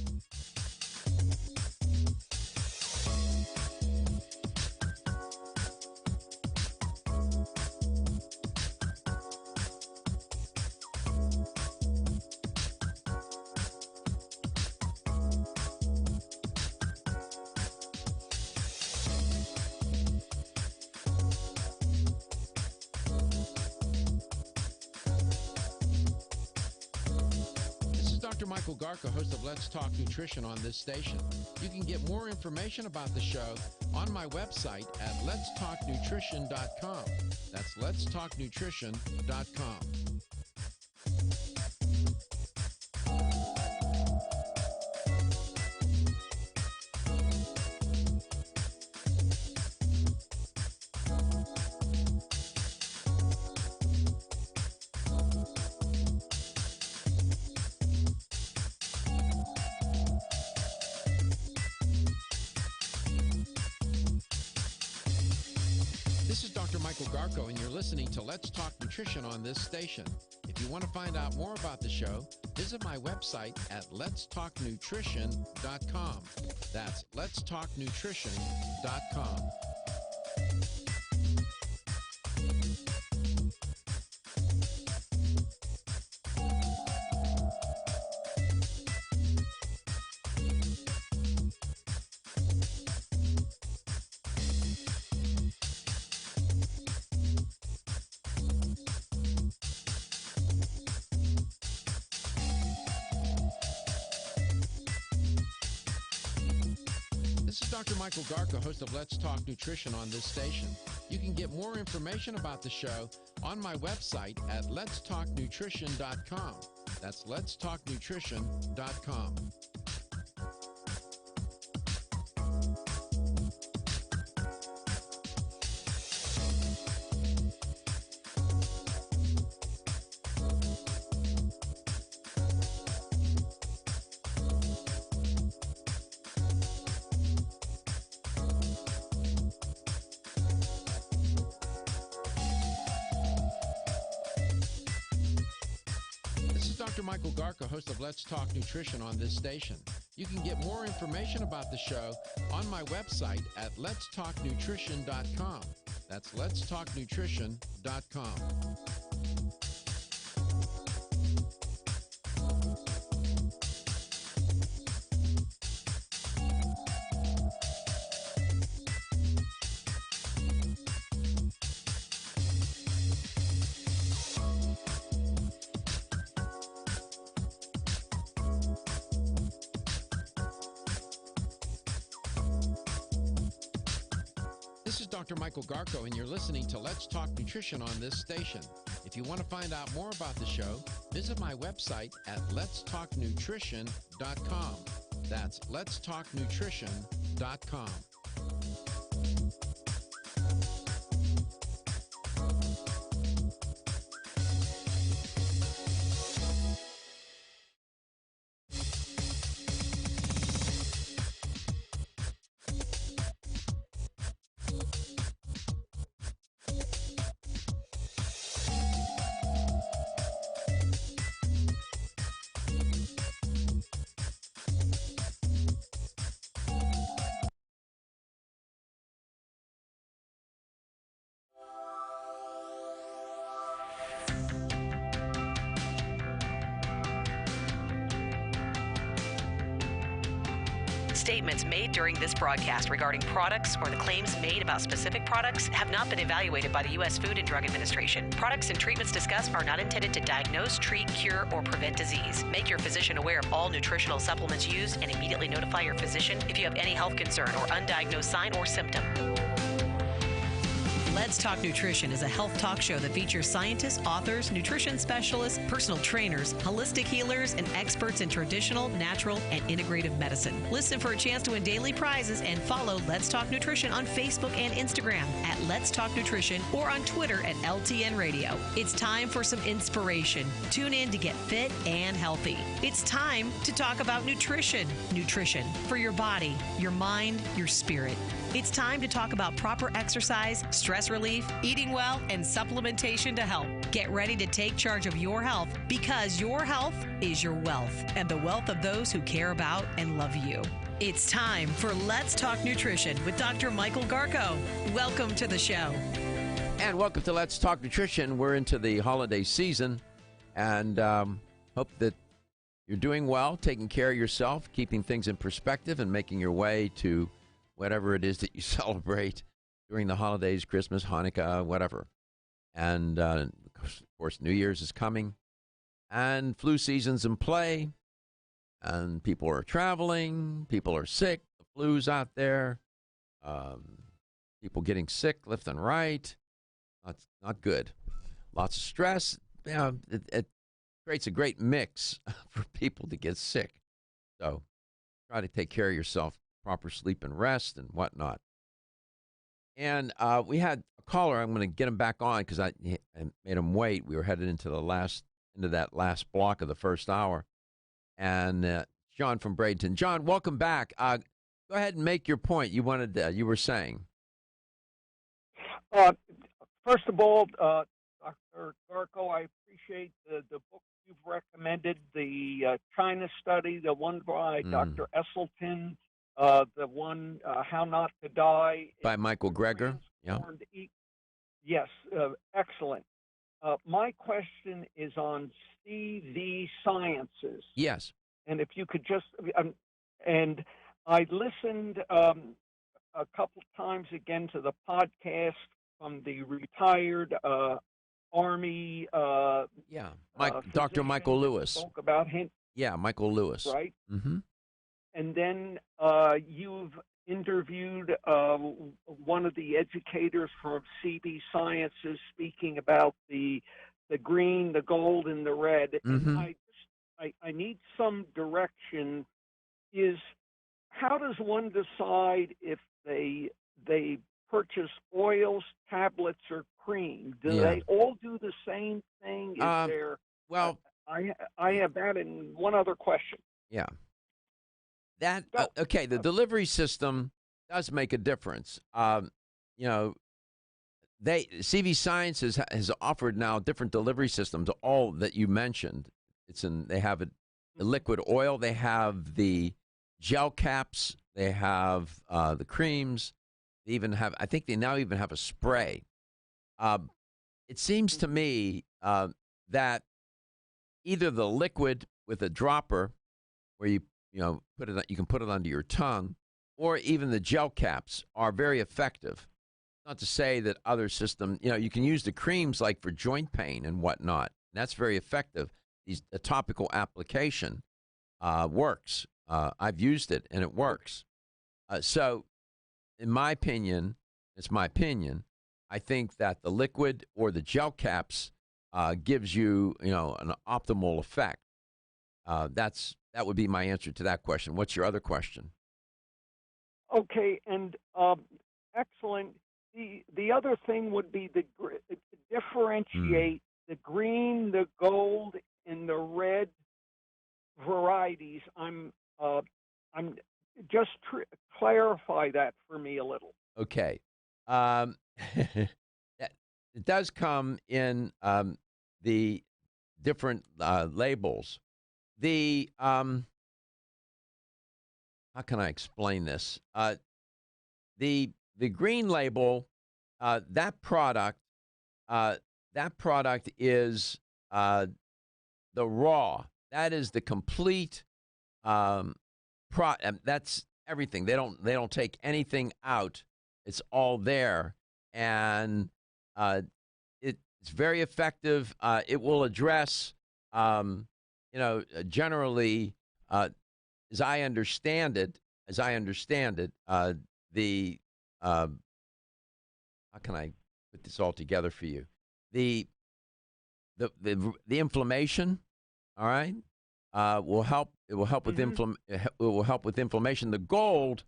Dr. Michael Garca, host of Let's Talk Nutrition on this station. You can get more information about the show on my website at letstalknutrition.com. That's letstalknutrition.com. This is Dr. Michael Garco, and you're listening to Let's Talk Nutrition on this station. If you want to find out more about the show, visit my website at letstalknutrition.com. That's letstalknutrition.com. This is Dr. Michael Garca, host of Let's Talk Nutrition on this station. You can get more information about the show on my website at letstalknutrition.com. That's letstalknutrition.com. This is Dr. Michael Garca, host of Let's Talk Nutrition on this station. You can get more information about the show on my website at letstalknutrition.com. That's letstalknutrition.com. This is Dr. Michael Garco, and you're listening to Let's Talk Nutrition on this station. If you want to find out more about the show, visit my website at letstalknutrition.com. That's letstalknutrition.com. Statements made during this broadcast regarding products or the claims made about specific products have not been evaluated by the U.S. Food and Drug Administration. Products and treatments discussed are not intended to diagnose, treat, cure, or prevent disease. Make your physician aware of all nutritional supplements used and immediately notify your physician if you have any health concern or undiagnosed sign or symptom. Let's Talk Nutrition is a health talk show that features scientists, authors, nutrition specialists, personal trainers, holistic healers, and experts in traditional, natural, and integrative medicine. Listen for a chance to win daily prizes and follow Let's Talk Nutrition on Facebook and Instagram at Let's Talk Nutrition or on Twitter at LTN Radio. It's time for some inspiration. Tune in to get fit and healthy. It's time to talk about nutrition. Nutrition for your body, your mind, your spirit. It's time to talk about proper exercise, stress relief, eating well, and supplementation to help. Get ready to take charge of your health because your health is your wealth and the wealth of those who care about and love you. It's time for Let's Talk Nutrition with Dr. Michael Garco. Welcome to the show. And welcome to Let's Talk Nutrition. We're into the holiday season and hope that you're doing well, taking care of yourself, keeping things in perspective, and making your way to whatever it is that you celebrate during the holidays, Christmas, Hanukkah, whatever. And, of course, New Year's is coming. And flu season's in play. and people are traveling, people are sick, the flu's out there, people getting sick left and right. That's not good. Lots of stress. Yeah, it creates a great mix for people to get sick. So try to take care of yourself, proper sleep and rest and whatnot. And we had a caller. I'm going to get him back on because I made him wait. We were headed into that last block of the first hour. And John from Bradenton. John, welcome back. Go ahead and make your point. You were saying. First of all, Dr. Garko, I appreciate the book you've recommended, the China study, the one by Dr. Esselstyn, the one How Not to Die. By Michael Greger. Yeah. Yes, excellent. My question is on CV Sciences. Yes. And if you could just, and I listened a couple times again to the podcast from the retired Army. Dr. Michael Lewis. Spoke about him. Yeah, Michael Lewis. Right. Mm-hmm. And then you've interviewed one of the educators from CV Sciences speaking about the green, the gold, and the red. Mm-hmm. And I need some direction. How does one decide if they purchase oils, tablets, or cream? Do they all do the same thing? Is there? Well, I have that and one other question. Yeah. Okay, the delivery system does make a difference. CV Sciences has offered now different delivery systems, all that you mentioned. They have a liquid oil, they have the gel caps, they have the creams, they even have, I think they now even have a spray. It seems to me that either the liquid with a dropper, where you can put it under your tongue, or even the gel caps are very effective. Not to say that other systems, you can use the creams like for joint pain and whatnot. That's very effective. The topical application works. I've used it and it works. So, in my opinion, I think that the liquid or the gel caps gives you, an optimal effect. That would be my answer to that question. What's your other question? Okay, and excellent. The other thing would be to differentiate the green, the gold, and the red varieties. I'm just clarify that for me a little. Okay, it does come in the different labels. How can I explain this? The green label, that product is the raw. That is the complete. That's everything. They don't take anything out. It's all there, and it's very effective. It will address. Generally, as I understand it, the how can I put this all together for you? The inflammation, all right, will help. It will help with It will help with inflammation. The gold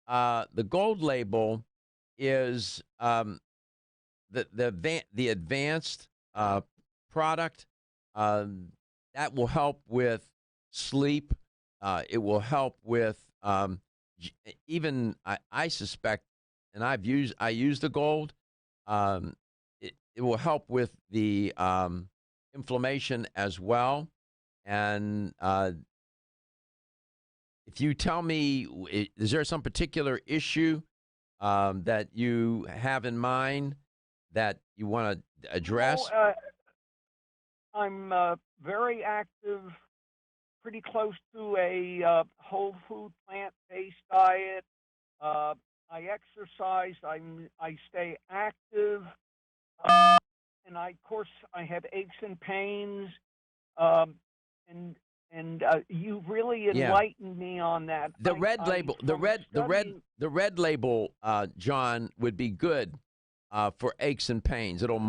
label is the advanced product. That will help with sleep. It will help with even I suspect, and I use the gold. It will help with the inflammation as well. And if you tell me, is there some particular issue that you have in mind that you want to address? I'm very active, pretty close to a whole food, plant-based diet. I exercise. I stay active, and of course, I have aches and pains. And and you've really enlightened me on that. The red label, the red label, John, would be good for aches and pains. It'll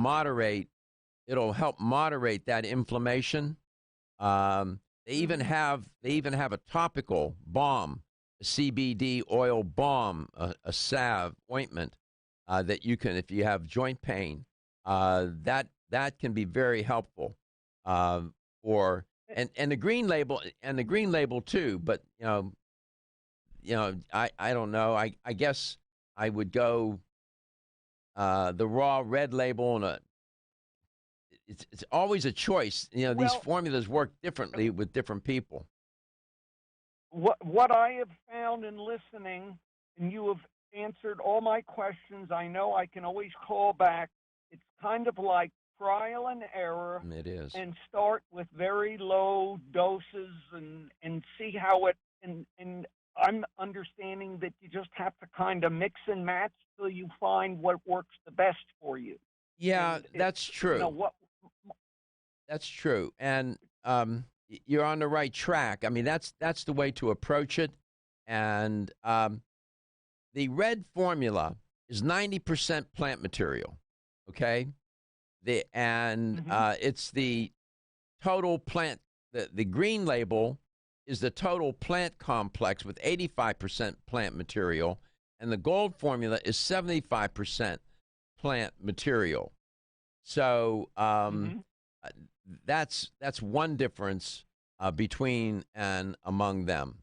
help moderate that inflammation. They even have a topical balm, a CBD oil balm, a salve ointment that you can, if you have joint pain, that can be very helpful for. And the green label too, but I don't know. I guess I would go the raw red label, and it's always a choice. These formulas work differently with different people. What I have found in listening, and you have answered all my questions. I know I can always call back. It's kind of like trial and error. It is. And start with very low doses and see how it, and I'm understanding that you just have to kind of mix and match till you find what works the best for you. Yeah, that's true. That's true. And you're on the right track. I mean, that's the way to approach it. And the red formula is 90% plant material, okay? It's the total plant. The green label is the total plant complex with 85% plant material, and the gold formula is 75% plant material. So that's one difference between and among them.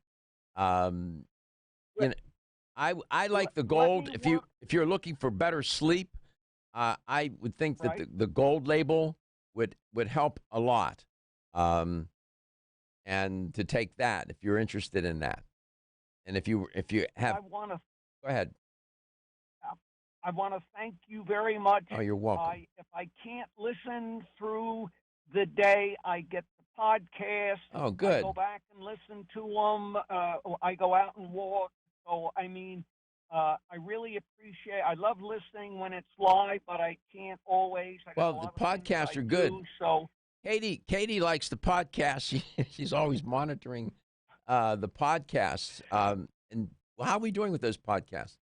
I like the gold. If you're looking for better sleep, I would think that the gold label would help a lot, and to take that if you're interested in that, and if you have, go ahead. I want to thank you very much. Oh, you're welcome. If I can't listen through the day, I get the podcast. Oh, good. I go back and listen to them. I go out and walk. So I mean. I really appreciate. I love listening when it's live, but I can't always. Well, the podcasts are good. So Katie likes the podcast. She's always monitoring the podcasts. And how are we doing with those podcasts?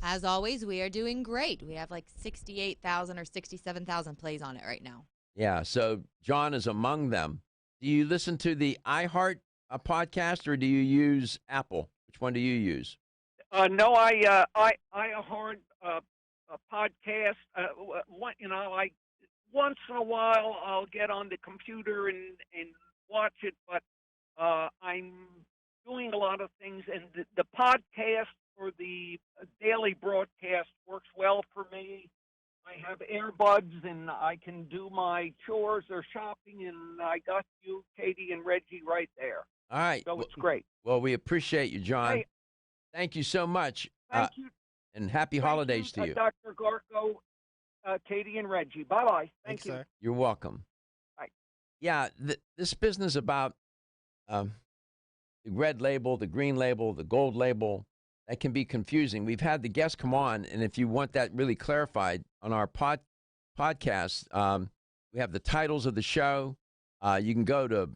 As always, we are doing great. We have like 68,000 or 67,000 plays on it right now. Yeah. So John is among them. Do you listen to the iHeart podcast, or do you use Apple? Which one do you use? No, I heard a podcast. Like once in a while I'll get on the computer and watch it, but I'm doing a lot of things, and the podcast or the daily broadcast works well for me. I have earbuds, and I can do my chores or shopping, and I got you, Katie and Reggie, right there. All right. So it's great. Well, we appreciate you, John. Hey, thank you so much. Thank you. And happy holidays to you. Dr. Garko, Katie, and Reggie. Bye-bye. Thank you. Sir. You're welcome. Bye. Yeah, this business about the red label, the green label, the gold label, that can be confusing. We've had the guests come on, and if you want that really clarified on our podcast, we have the titles of the show. You can go to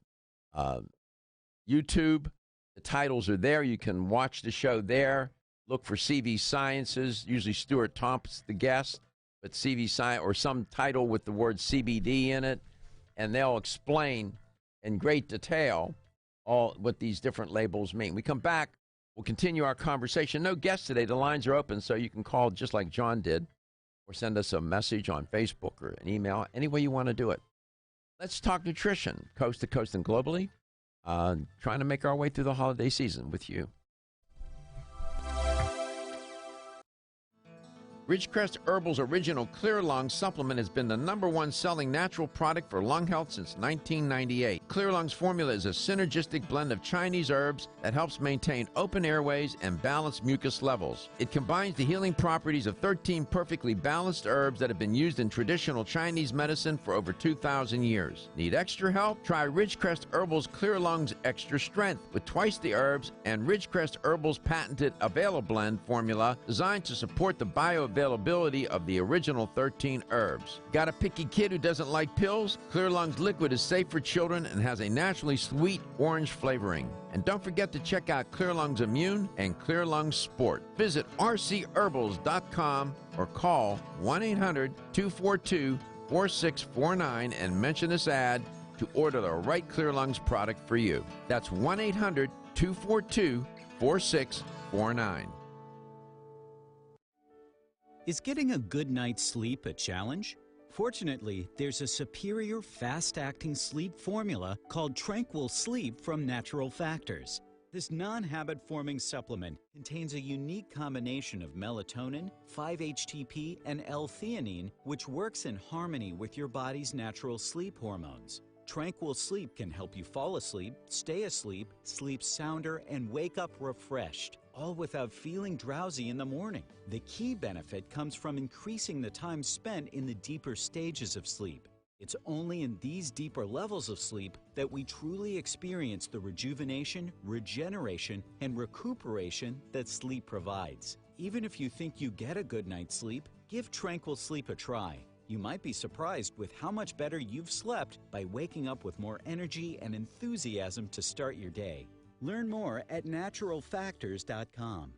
YouTube. The titles are there. You can watch the show there. Look for CV Sciences. Usually Stuart Thompson's the guest, but CV Science or some title with the word CBD in it, and they'll explain in great detail all what these different labels mean. We come back. We'll continue our conversation. No guests today. The lines are open, so you can call just like John did, or send us a message on Facebook or an email, any way you want to do it. Let's talk nutrition, coast to coast and globally. Trying to make our way through the holiday season with you. Ridgecrest Herbal's original Clear Lung supplement has been the #1 selling natural product for lung health since 1998. Clear Lung's formula is a synergistic blend of Chinese herbs that helps maintain open airways and balance mucus levels. It combines the healing properties of 13 perfectly balanced herbs that have been used in traditional Chinese medicine for over 2,000 years. Need extra help? Try Ridgecrest Herbal's Clear Lung's Extra Strength with twice the herbs and Ridgecrest Herbal's patented Avail-Blend formula designed to support the bioavailability availability of the original 13 herbs. Got a picky kid who doesn't like pills? Clear Lungs Liquid is safe for children and has a naturally sweet orange flavoring. And don't forget to check out Clear Lungs Immune and Clear Lungs Sport. Visit rcherbals.com or call 1-800-242-4649 and mention this ad to order the right Clear Lungs product for you. That's 1-800-242-4649. Is getting a good night's sleep a challenge? Fortunately, there's a superior fast-acting sleep formula called Tranquil Sleep from Natural Factors. This non-habit-forming supplement contains a unique combination of melatonin, 5-HTP, and L-theanine, which works in harmony with your body's natural sleep hormones. Tranquil Sleep can help you fall asleep, stay asleep, sleep sounder, and wake up refreshed, all without feeling drowsy in the morning. The key benefit comes from increasing the time spent in the deeper stages of sleep. It's only in these deeper levels of sleep that we truly experience the rejuvenation, regeneration, and recuperation that sleep provides. Even if you think you get a good night's sleep, give Tranquil Sleep a try. You might be surprised with how much better you've slept by waking up with more energy and enthusiasm to start your day. Learn more at naturalfactors.com.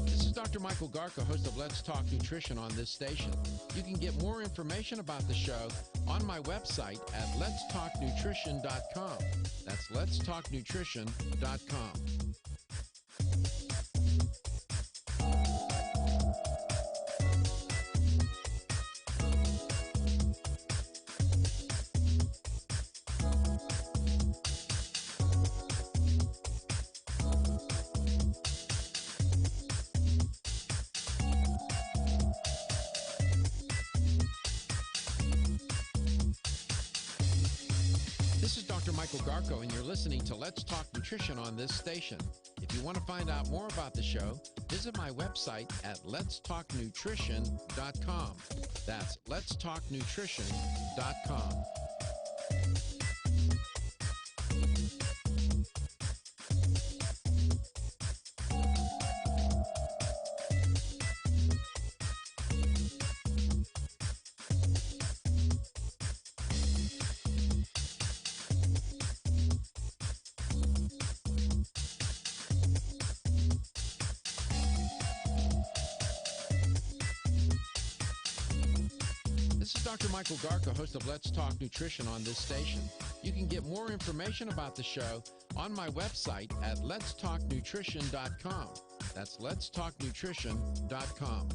This is Dr. Michael Garca, host of Let's Talk Nutrition on this station. You can get more information about the show on my website at letstalknutrition.com. That's letstalknutrition.com. This is Dr. Michael Garco, and you're listening to Let's Talk Nutrition on this station. If you want to find out more about the show, visit my website at letstalknutrition.com. That's letstalknutrition.com. This is Dr. Michael Garca, host of Let's Talk Nutrition on this station. You can get more information about the show on my website at letstalknutrition.com. That's letstalknutrition.com.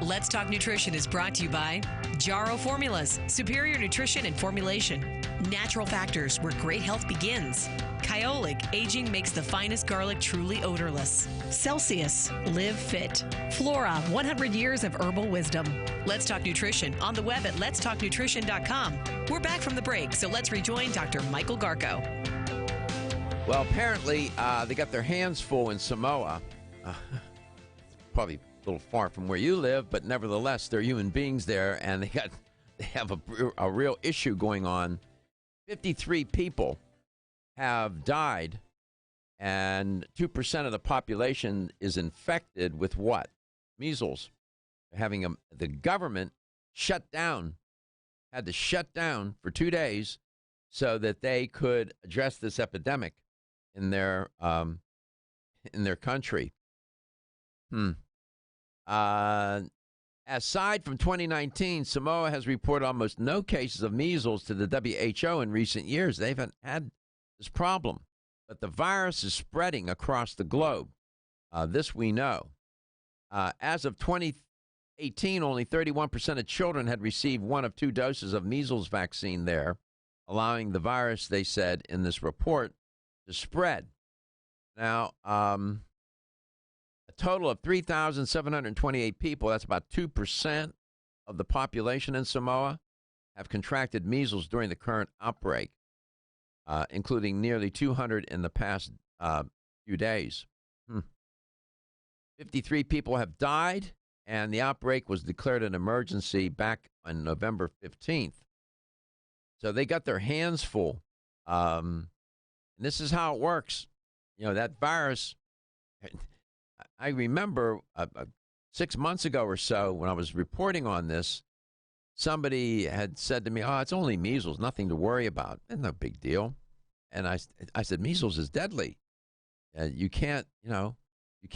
Let's Talk Nutrition is brought to you by Jarrow Formulas, superior nutrition and formulation. Natural Factors, where great health begins. Kyolic, aging makes the finest garlic truly odorless. Celsius, live fit. Flora, 100 years of herbal wisdom. Let's Talk Nutrition on the web at letstalknutrition.com. We're back from the break, so let's rejoin Dr. Michael Garco. Well, apparently they got their hands full in Samoa. Probably a little far from where you live, but nevertheless, they're human beings there, and they have a real issue going on. 53 people have died, and 2% of the population is infected with what? Measles. Having the government had to shut down for 2 days so that they could address this epidemic in their country. Aside from 2019, Samoa has reported almost no cases of measles to the WHO in recent years. They haven't had this problem, but the virus is spreading across the globe. This we know. As of 18, only 31% of children had received 1 of 2 doses of measles vaccine there, allowing the virus, they said in this report, to spread. Now, a total of 3,728 people, that's about 2% of the population in Samoa, have contracted measles during the current outbreak, including nearly 200 in the past few days. 53 people have died, and the outbreak was declared an emergency back on November 15th. So they got their hands full. And this is how it works. You know, that virus, I remember 6 months ago or so when I was reporting on this, somebody had said to me, oh, it's only measles, nothing to worry about. It's no big deal. And I said, measles is deadly. You can't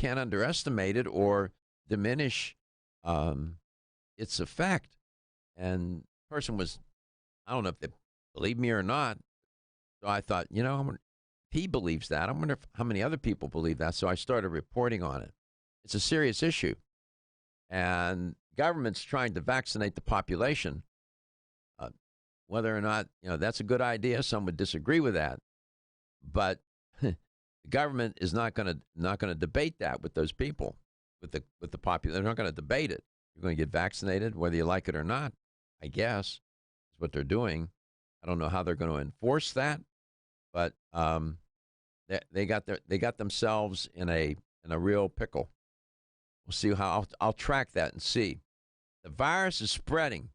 underestimate it or diminish its effect. And the person was, I don't know if they believe me or not. So I thought, if he believes that, I wonder how many other people believe that. So I started reporting on it. It's a serious issue. And government's trying to vaccinate the population. Whether or not, that's a good idea, some would disagree with that. But the government is not going to debate that with those people, with the population. They're not going to debate it. You're going to get vaccinated, whether you like it or not, I guess, is what they're doing. I don't know how they're going to enforce that, but they got themselves in a real pickle. We'll see how I'll track that and see. The virus is spreading.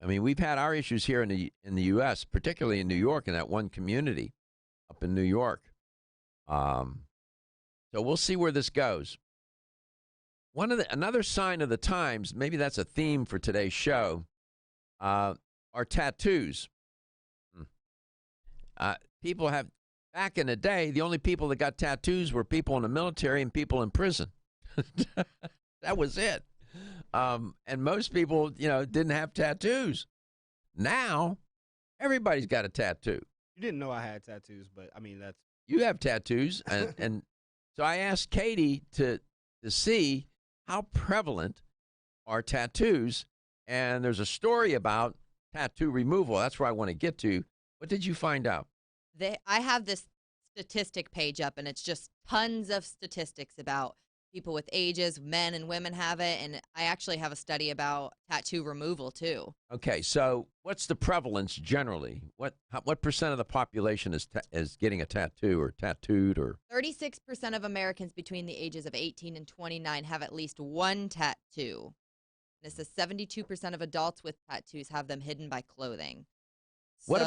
I mean, we've had our issues here in the U.S., particularly in New York, in that one community up in New York. So we'll see where this goes. Another sign of the times, maybe that's a theme for today's show, are tattoos. People have, back in the day, the only people that got tattoos were people in the military and people in prison. That was it. And most people, didn't have tattoos. Now, everybody's got a tattoo. You didn't know I had tattoos, but I mean, you have tattoos, and so I asked Katie to see how prevalent are tattoos, and there's a story about tattoo removal. That's where I want to get to. What did you find out? I have this statistic page up, and it's just tons of statistics about people with ages, men and women have it, and I actually have a study about tattoo removal too. Okay, so what's the prevalence generally? What percent of the population is getting a tattoo or tattooed or? 36% of Americans between the ages of 18 and 29 have at least one tattoo. And it says 72% of adults with tattoos have them hidden by clothing. What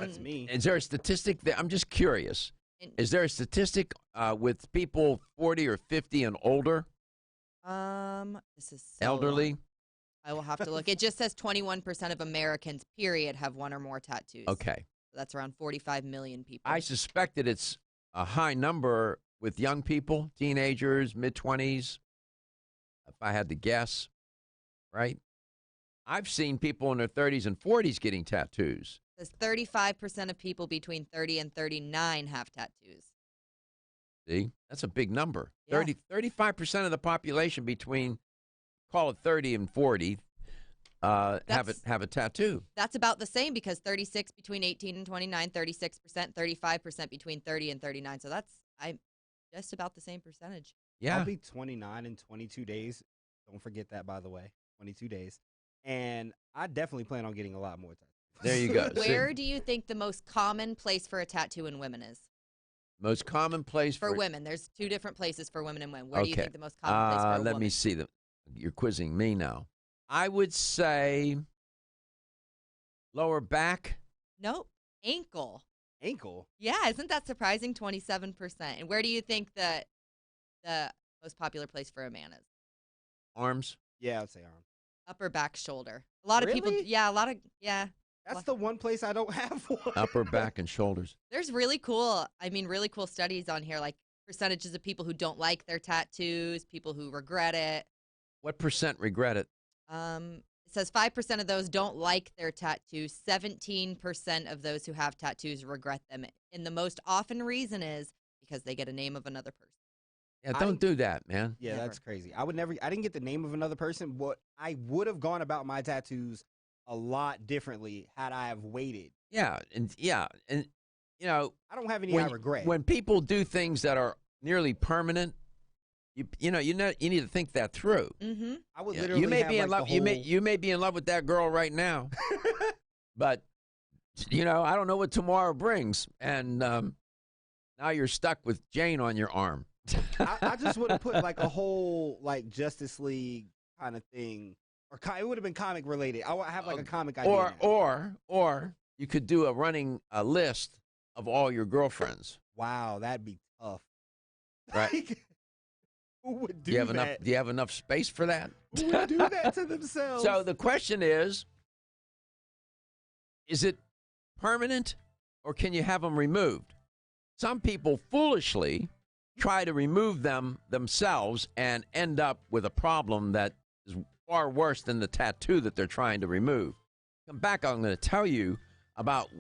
is me? Is there a statistic there? I'm just curious. Is there a statistic with people 40 or 50 and older? This is so elderly. Long. I will have to look. It just says 21% of Americans, period, have one or more tattoos. Okay. So that's around 45 million people. I suspect that it's a high number with young people, teenagers, mid-20s, if I had to guess, right? I've seen people in their 30s and 40s getting tattoos. It says 35% of people between 30 and 39 have tattoos. See, that's a big number. Yeah. 35% of the population between, call it 30 and 40, have a tattoo. That's about the same because 36 between 18 and 29, 36%, 35% between 30 and 39. So I'm just about the same percentage. Yeah. I'll be 29 in 22 days. Don't forget that, by the way. 22 days. And I definitely plan on getting a lot more tattoos. There you go. Where do you think the most common place for a tattoo in women is? Most common place for women. There's two different places for women and men. Where do you think the most common place for a woman? Let me see. You're quizzing me now. I would say lower back. Nope. Ankle. Ankle? Yeah, isn't that surprising? 27%. And where do you think the most popular place for a man is? Arms. Yeah, I'd say arms. Upper back, shoulder. A lot of people. Yeah, That's the one place I don't have one. Upper back and shoulders. There's really cool studies on here, like percentages of people who don't like their tattoos, people who regret it. What percent regret it? It says 5% of those don't like their tattoos. 17% of those who have tattoos regret them. And the most often reason is because they get a name of another person. Yeah, don't do that, man. Yeah, that's crazy. I didn't get the name of another person, but I would have gone about my tattoos a lot differently had I have waited. Yeah, and you know, I don't have any I regret. When people do things that are nearly permanent, you need to think that through. Mm-hmm. I would literally you may have be in like love. the whole... You may be in love with that girl right now, but I don't know what tomorrow brings, and now you're stuck with Jane on your arm. I just would have put like a whole like Justice League kind of thing, or it would have been comic related. I would have like a comic idea. Or you could do a list of all your girlfriends. Wow, that'd be tough. Right? Who would do that? Do you have enough space for that? Who would do that to themselves? So the question is it permanent or can you have them removed? Some people foolishly try to remove them themselves and end up with a problem that is far worse than the tattoo that they're trying to remove. Come back, I'm going to tell you about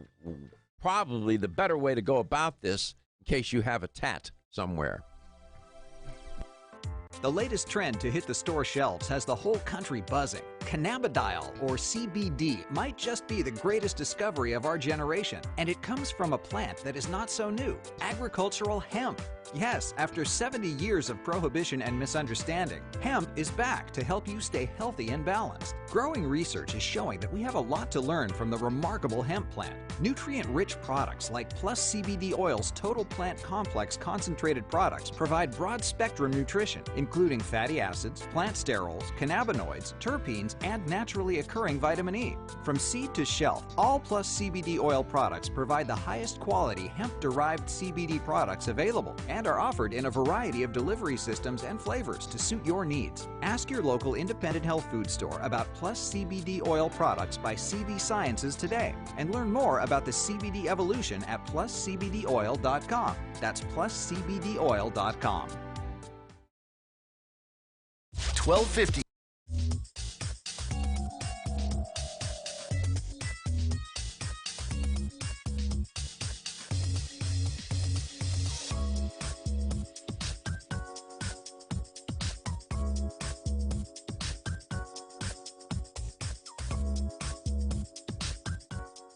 probably the better way to go about this in case you have a tat somewhere. The latest trend to hit the store shelves has the whole country buzzing. Cannabidiol, or CBD, might just be the greatest discovery of our generation, and it comes from a plant that is not so new, agricultural hemp. Yes, after 70 years of prohibition and misunderstanding, hemp is back to help you stay healthy and balanced. Growing research is showing that we have a lot to learn from the remarkable hemp plant. Nutrient-rich products like Plus CBD Oil's Total Plant Complex concentrated products provide broad-spectrum nutrition, including fatty acids, plant sterols, cannabinoids, terpenes, and naturally occurring vitamin E. From seed to shelf, all Plus CBD Oil products provide the highest quality hemp-derived CBD products available and are offered in a variety of delivery systems and flavors to suit your needs. Ask your local independent health food store about Plus CBD Oil products by CV Sciences today and learn more about the CBD evolution at pluscbdoil.com. That's pluscbdoil.com. 1250.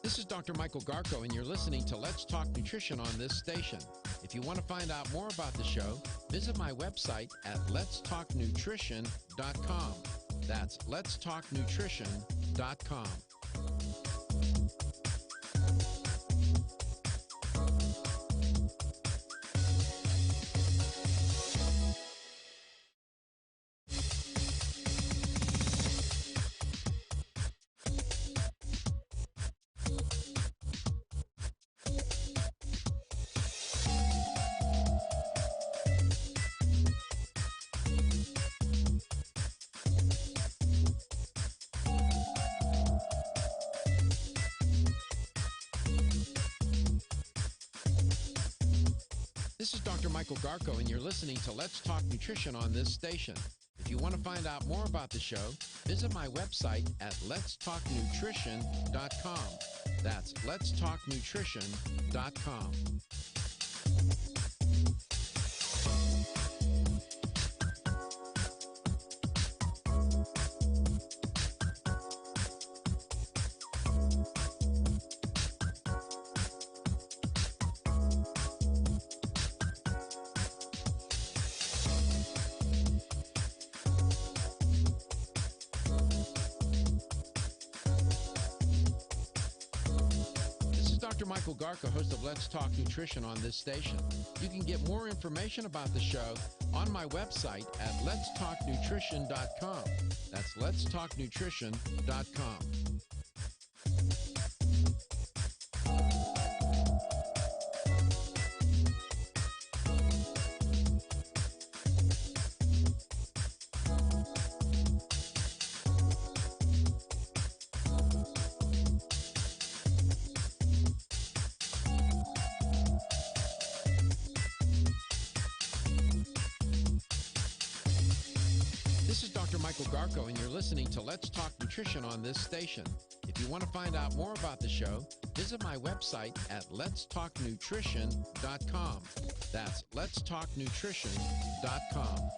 This is Dr. Michael Garko, and you're listening to Let's Talk Nutrition on this station. If you want to find out more about the show, visit my website at letstalknutrition.com. That's letstalknutrition.com. This is Dr. Michael Garko, and you're listening to Let's Talk Nutrition on this station. If you want to find out more about the show, visit my website at letstalknutrition.com. That's letstalknutrition.com. Dr. Michael Garko, host of Let's Talk Nutrition on this station. You can get more information about the show on my website at letstalknutrition.com. That's letstalknutrition.com. Michael Garko, and you're listening to Let's Talk Nutrition on this station. If you want to find out more about the show, visit my website at letstalknutrition.com. That's letstalknutrition.com.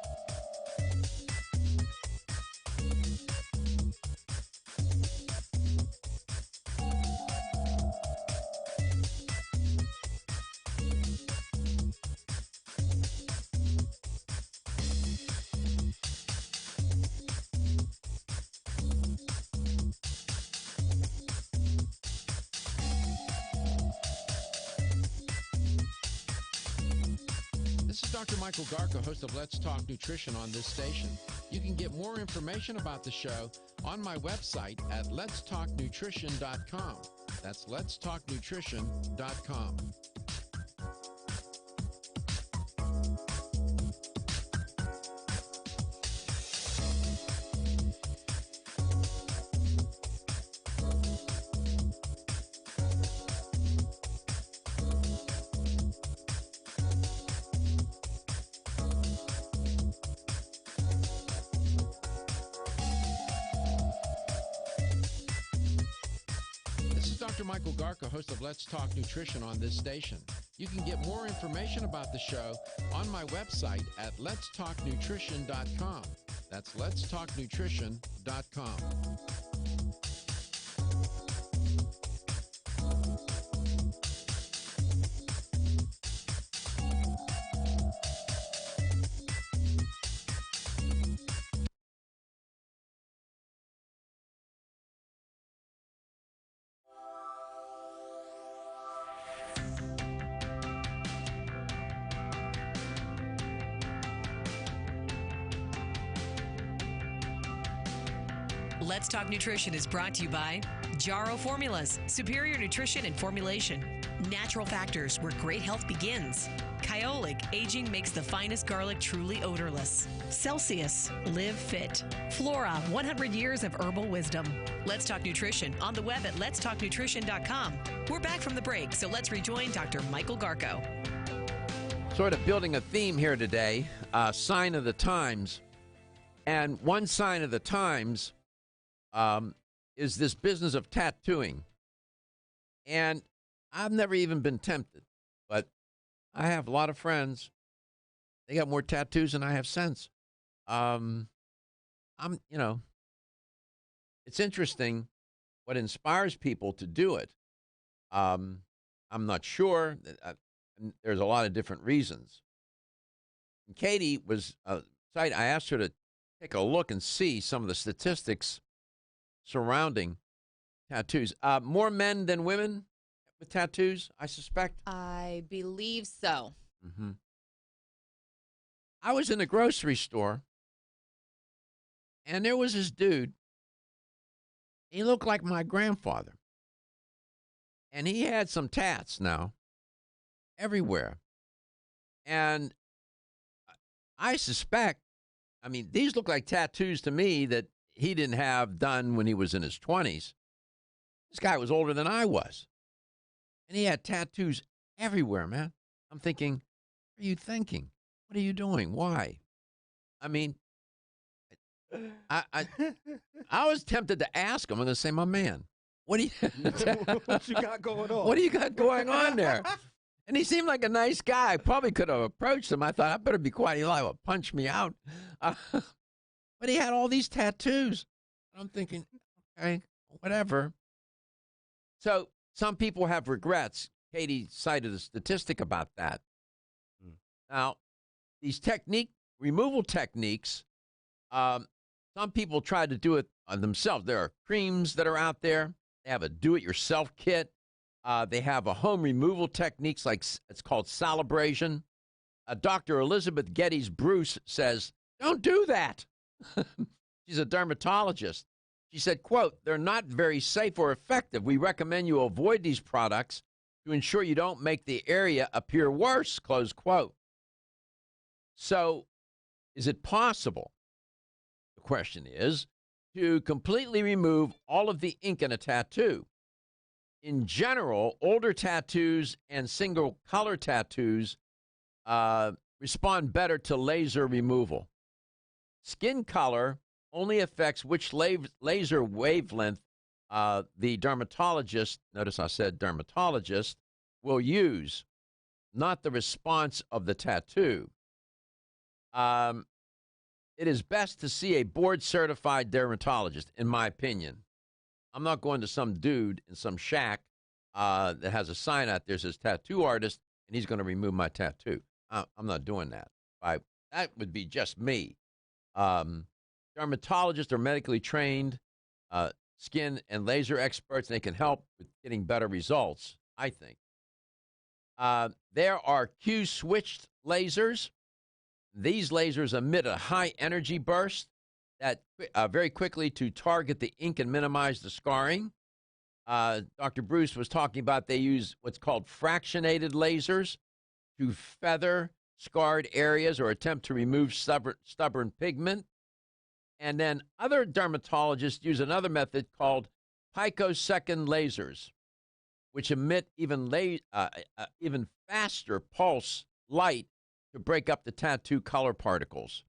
This is Dr. Michael Garko, host of Let's Talk Nutrition on this station. You can get more information about the show on my website at letstalknutrition.com. That's letstalknutrition.com. Dr. Michael Garko, host of Let's Talk Nutrition on this station. You can get more information about the show on my website at letstalknutrition.com. That's letstalknutrition.com. Let's Talk Nutrition is brought to you by Jarrow Formulas, superior nutrition and formulation. Natural Factors, where great health begins. Kyolic, aging makes the finest garlic truly odorless. Celsius, live fit. Flora, 100 years of herbal wisdom. Let's Talk Nutrition on the web at letstalknutrition.com. We're back from the break, so let's rejoin Dr. Michael Garko. Sort of building a theme here today, sign of the times. And one sign of the times is this business of tattooing. And I've never even been tempted, but I have a lot of friends. They got more tattoos than I have sense. It's interesting what inspires people to do it. I'm not sure. There's a lot of different reasons. And Katie was, I asked her to take a look and see some of the statistics surrounding tattoos. More men than women with tattoos, I suspect? I believe so. Mm-hmm. I was in a grocery store, and there was this dude. He looked like my grandfather. And he had some tats now everywhere. And I suspect, these look like tattoos to me that he didn't have done when he was in his 20s. This guy was older than I was. And he had tattoos everywhere, man. I'm thinking, what are you thinking? What are you doing? Why? I was tempted to ask him. I'm going to say, my man, what you got going on? What do you got going on there? And he seemed like a nice guy. I probably could have approached him. I thought, I better be quiet. He'll have punch me out. But he had all these tattoos. I'm thinking, okay, whatever. So some people have regrets. Katie cited a statistic about that. Now, these removal techniques, some people try to do it themselves. There are creams that are out there. They have a do-it-yourself kit. They have a home removal techniques like it's called salibration. Dr. Elizabeth Geddes Bruce says, don't do that. She's a dermatologist. She said, quote, they're not very safe or effective. We recommend you avoid these products to ensure you don't make the area appear worse, close quote. So is it possible, the question is, to completely remove all of the ink in a tattoo? In general, older tattoos and single color tattoos respond better to laser removal. Skin color only affects which laser wavelength the dermatologist, notice I said dermatologist, will use, not the response of the tattoo. It is best to see a board-certified dermatologist, in my opinion. I'm not going to some dude in some shack that has a sign out there that says tattoo artist, and he's going to remove my tattoo. I'm not doing that. That would be just me. Dermatologists are medically trained skin and laser experts, and they can help with getting better results, I think. There are Q-switched lasers. These lasers emit a high energy burst that very quickly to target the ink and minimize the scarring. Dr. Bruce was talking about they use what's called fractionated lasers to feather scarred areas or attempt to remove stubborn pigment. And then other dermatologists use another method called picosecond lasers, which emit even faster pulse light to break up the tattoo color particles.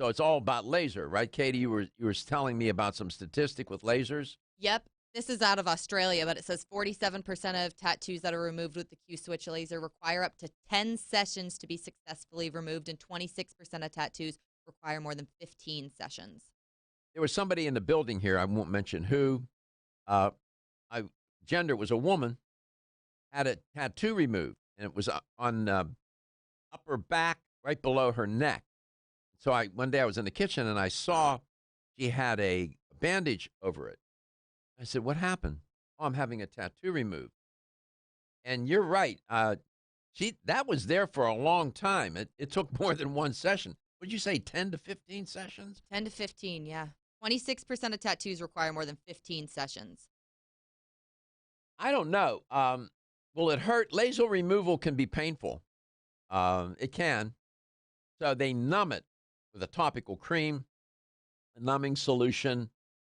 So it's all about laser, right, Katie? You were telling me about some statistic with lasers? Yep. This is out of Australia, but it says 47% of tattoos that are removed with the Q-switch laser require up to 10 sessions to be successfully removed, and 26% of tattoos require more than 15 sessions. There was somebody in the building here, I won't mention who, gender was a woman, had a tattoo removed, and it was on upper back right below her neck. So one day I was in the kitchen, and I saw she had a bandage over it. I said, what happened? Oh, I'm having a tattoo removed. And you're right. That was there for a long time. It took more than one session. Would you say 10 to 15 sessions? 10 to 15, yeah. 26% of tattoos require more than 15 sessions. I don't know. Will it hurt? Laser removal can be painful. It can. So they numb it with a topical cream, a numbing solution,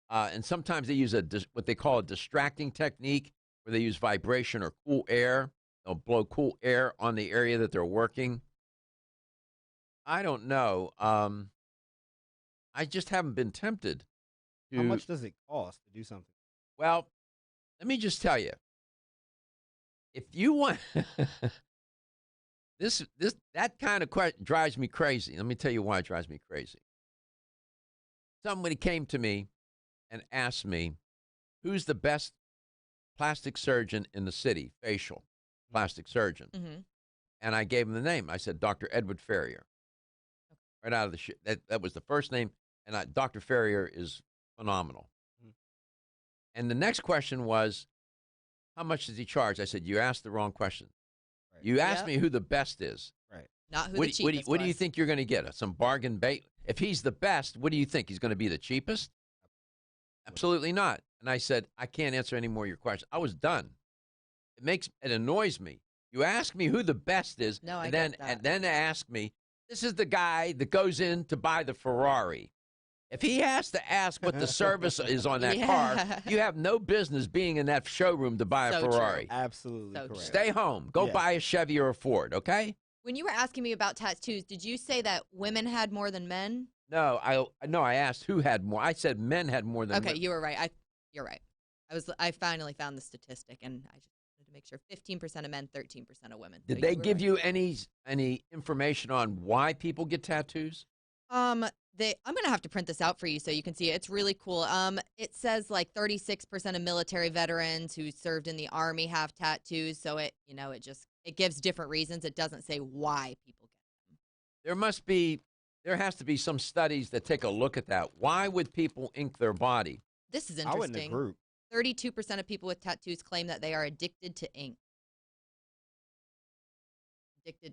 and sometimes they use what they call a distracting technique, where they use vibration or cool air. They'll blow cool air on the area that they're working. I don't know. I just haven't been tempted to. How much does it cost to do something? Well, let me just tell you. If you want that kind of question drives me crazy. Let me tell you why it drives me crazy. Somebody came to me and asked me, who's the best plastic surgeon in the city, facial plastic surgeon? Mm-hmm. And I gave him the name. I said, Dr. Edward Ferrier. Okay. Right out of the shit. That was the first name. And Dr. Ferrier is phenomenal. Mm-hmm. And the next question was, how much does he charge? I said, you asked the wrong question. Right. You asked me who the best is. Right. Not who the cheapest What do you think you're going to get? Some bargain bait? If he's the best, what do you think? He's going to be the cheapest? Absolutely not. And I said, I can't answer any more of your questions. I was done. It annoys me. You ask me who the best is, and then ask me, this is the guy that goes in to buy the Ferrari. If he has to ask what the service is on that car, you have no business being in that showroom to buy a Ferrari. True. Absolutely correct. Stay home. Go buy a Chevy or a Ford, okay? When you were asking me about tattoos, did you say that women had more than men? No, I asked who had more. I said men had more than women. Okay, you were right. You're right. I finally found the statistic, and I just wanted to make sure 15% of men, 13% of women. Did they give you any information on why people get tattoos? I'm going to have to print this out for you so you can see it. It's really cool. It says like 36% of military veterans who served in the Army have tattoos. So it gives different reasons. It doesn't say why people get them. There has to be some studies that take a look at that. Why would people ink their body? This is interesting. 32% of people with tattoos claim that they are addicted to ink.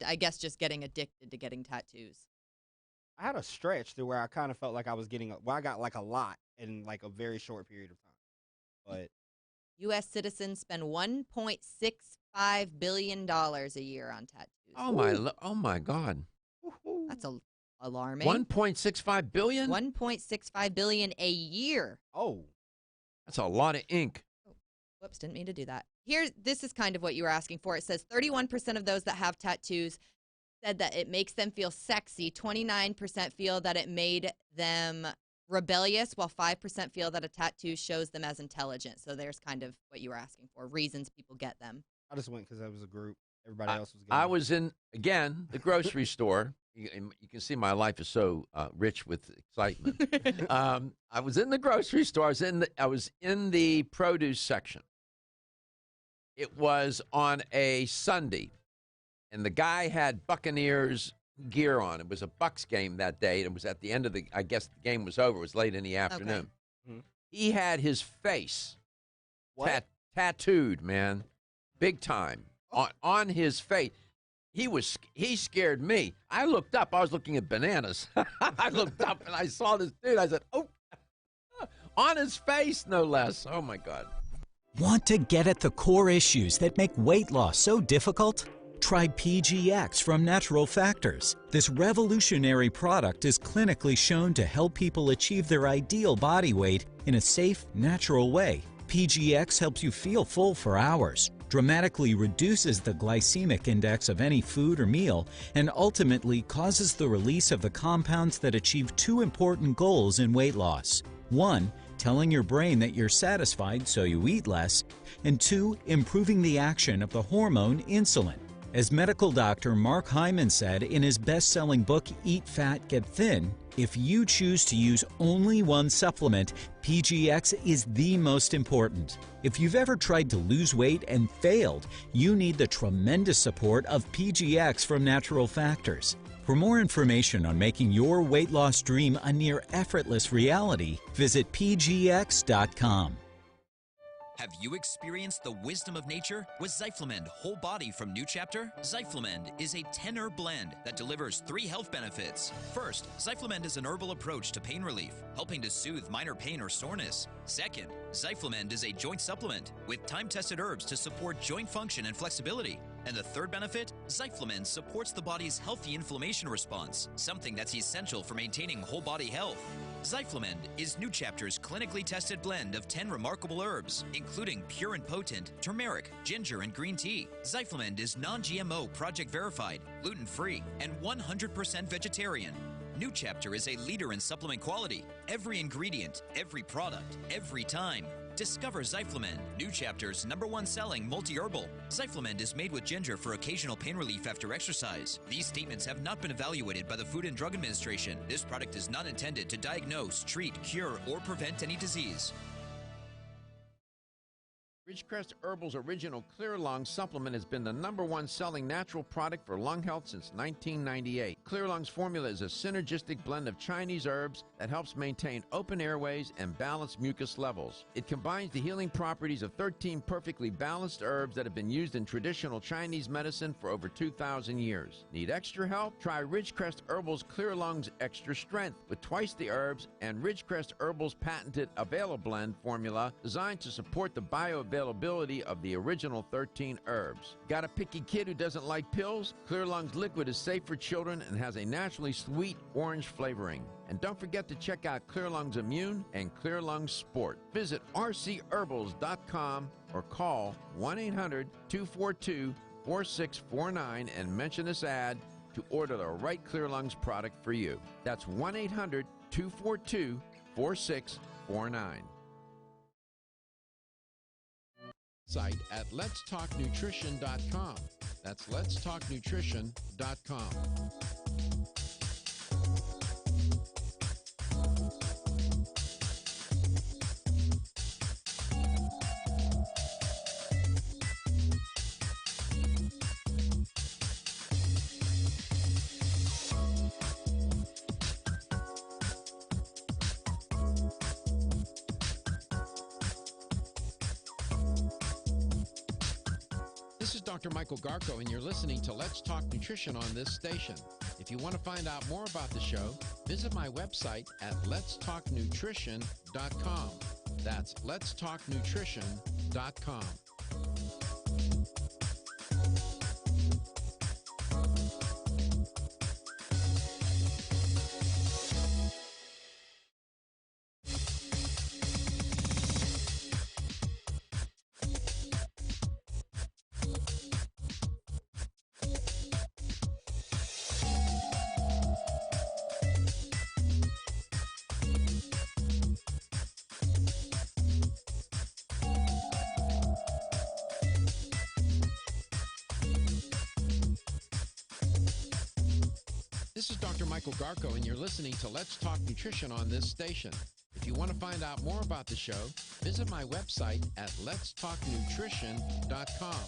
I guess just getting addicted to getting tattoos. I had a stretch to where I kind of felt like I was I got like a lot in like a very short period of time. But U.S. citizens spend $1.65 billion a year on tattoos. Oh my God. That's alarming. 1.65 billion? 1.65 billion a year. Oh. That's a lot of ink. Oh, whoops, didn't mean to do that. This is kind of what you were asking for. It says 31% of those that have tattoos said that it makes them feel sexy. 29% feel that it made them rebellious, while 5% feel that a tattoo shows them as intelligent. So there's kind of what you were asking for, reasons people get them. I just went because I was a group. Everybody else was. I was in again the grocery store. You can see my life is so rich with excitement. I was in the grocery store. I was in the produce section. It was on a Sunday, and the guy had Buccaneers gear on. It was a Bucs game that day. It was at the end of I guess the game was over. It was late in the afternoon. Okay. He had his face tattooed, man, big time, on his face. He scared me. I looked up. I was looking at bananas. I looked up, and I saw this dude. I said, oh, on his face, no less. Oh, my God. Want to get at the core issues that make weight loss so difficult? Try PGX from Natural Factors. This revolutionary product is clinically shown to help people achieve their ideal body weight in a safe, natural way. PGX helps you feel full for hours, dramatically reduces the glycemic index of any food or meal, and ultimately causes the release of the compounds that achieve two important goals in weight loss. 1, telling your brain that you're satisfied so you eat less, and 2, improving the action of the hormone insulin. As medical doctor Mark Hyman said in his best-selling book, Eat Fat, Get Thin, if you choose to use only one supplement, PGX is the most important. If you've ever tried to lose weight and failed, you need the tremendous support of PGX from Natural Factors. For more information on making your weight loss dream a near effortless reality, visit pgx.com. Have you experienced the wisdom of nature with Zyflamend Whole Body from New Chapter? Zyflamend is a 10-herb blend that delivers 3 health benefits. First, Zyflamend is an herbal approach to pain relief, helping to soothe minor pain or soreness. Second, Zyflamend is a joint supplement with time-tested herbs to support joint function and flexibility. And the third benefit, Zyflamend supports the body's healthy inflammation response, something that's essential for maintaining whole body health. Zyflamend is New Chapter's clinically tested blend of 10 remarkable herbs, including pure and potent turmeric, ginger, and green tea. Zyflamend is non-GMO, project verified, gluten-free, and 100% vegetarian. New Chapter is a leader in supplement quality. Every ingredient, every product, every time. Discover Zyflamend, New Chapter's #1 selling multi-herbal. Zyflamend is made with ginger for occasional pain relief after exercise. These statements have not been evaluated by the Food and Drug Administration. This product is not intended to diagnose, treat, cure, or prevent any disease. Ridgecrest Herbal's original Clear Lung supplement has been the #1 selling natural product for lung health since 1998. Clear Lung's formula is a synergistic blend of Chinese herbs that helps maintain open airways and balance mucus levels. It combines the healing properties of 13 perfectly balanced herbs that have been used in traditional Chinese medicine for over 2,000 years. Need extra help? Try Ridgecrest Herbal's Clear Lung's Extra Strength with twice the herbs and Ridgecrest Herbal's patented Availablend formula designed to support the bioavailability of the original 13 herbs. Got a picky kid who doesn't like pills? Clear Lungs Liquid is safe for children and has a naturally sweet orange flavoring. And don't forget to check out Clear Lungs Immune and Clear Lungs Sport. Visit rcherbals.com or call 1-800-242-4649 and mention this ad to order the right Clear Lungs product for you. That's 1-800-242-4649. Site at letstalknutrition.com. That's letstalknutrition.com. This is Dr. Michael Garko, and you're listening to Let's Talk Nutrition on this station. If you want to find out more about the show, visit my website at letstalknutrition.com. That's letstalknutrition.com. This is Dr. Michael Garko, and you're listening to Let's Talk Nutrition on this station. If you want to find out more about the show, visit my website at letstalknutrition.com.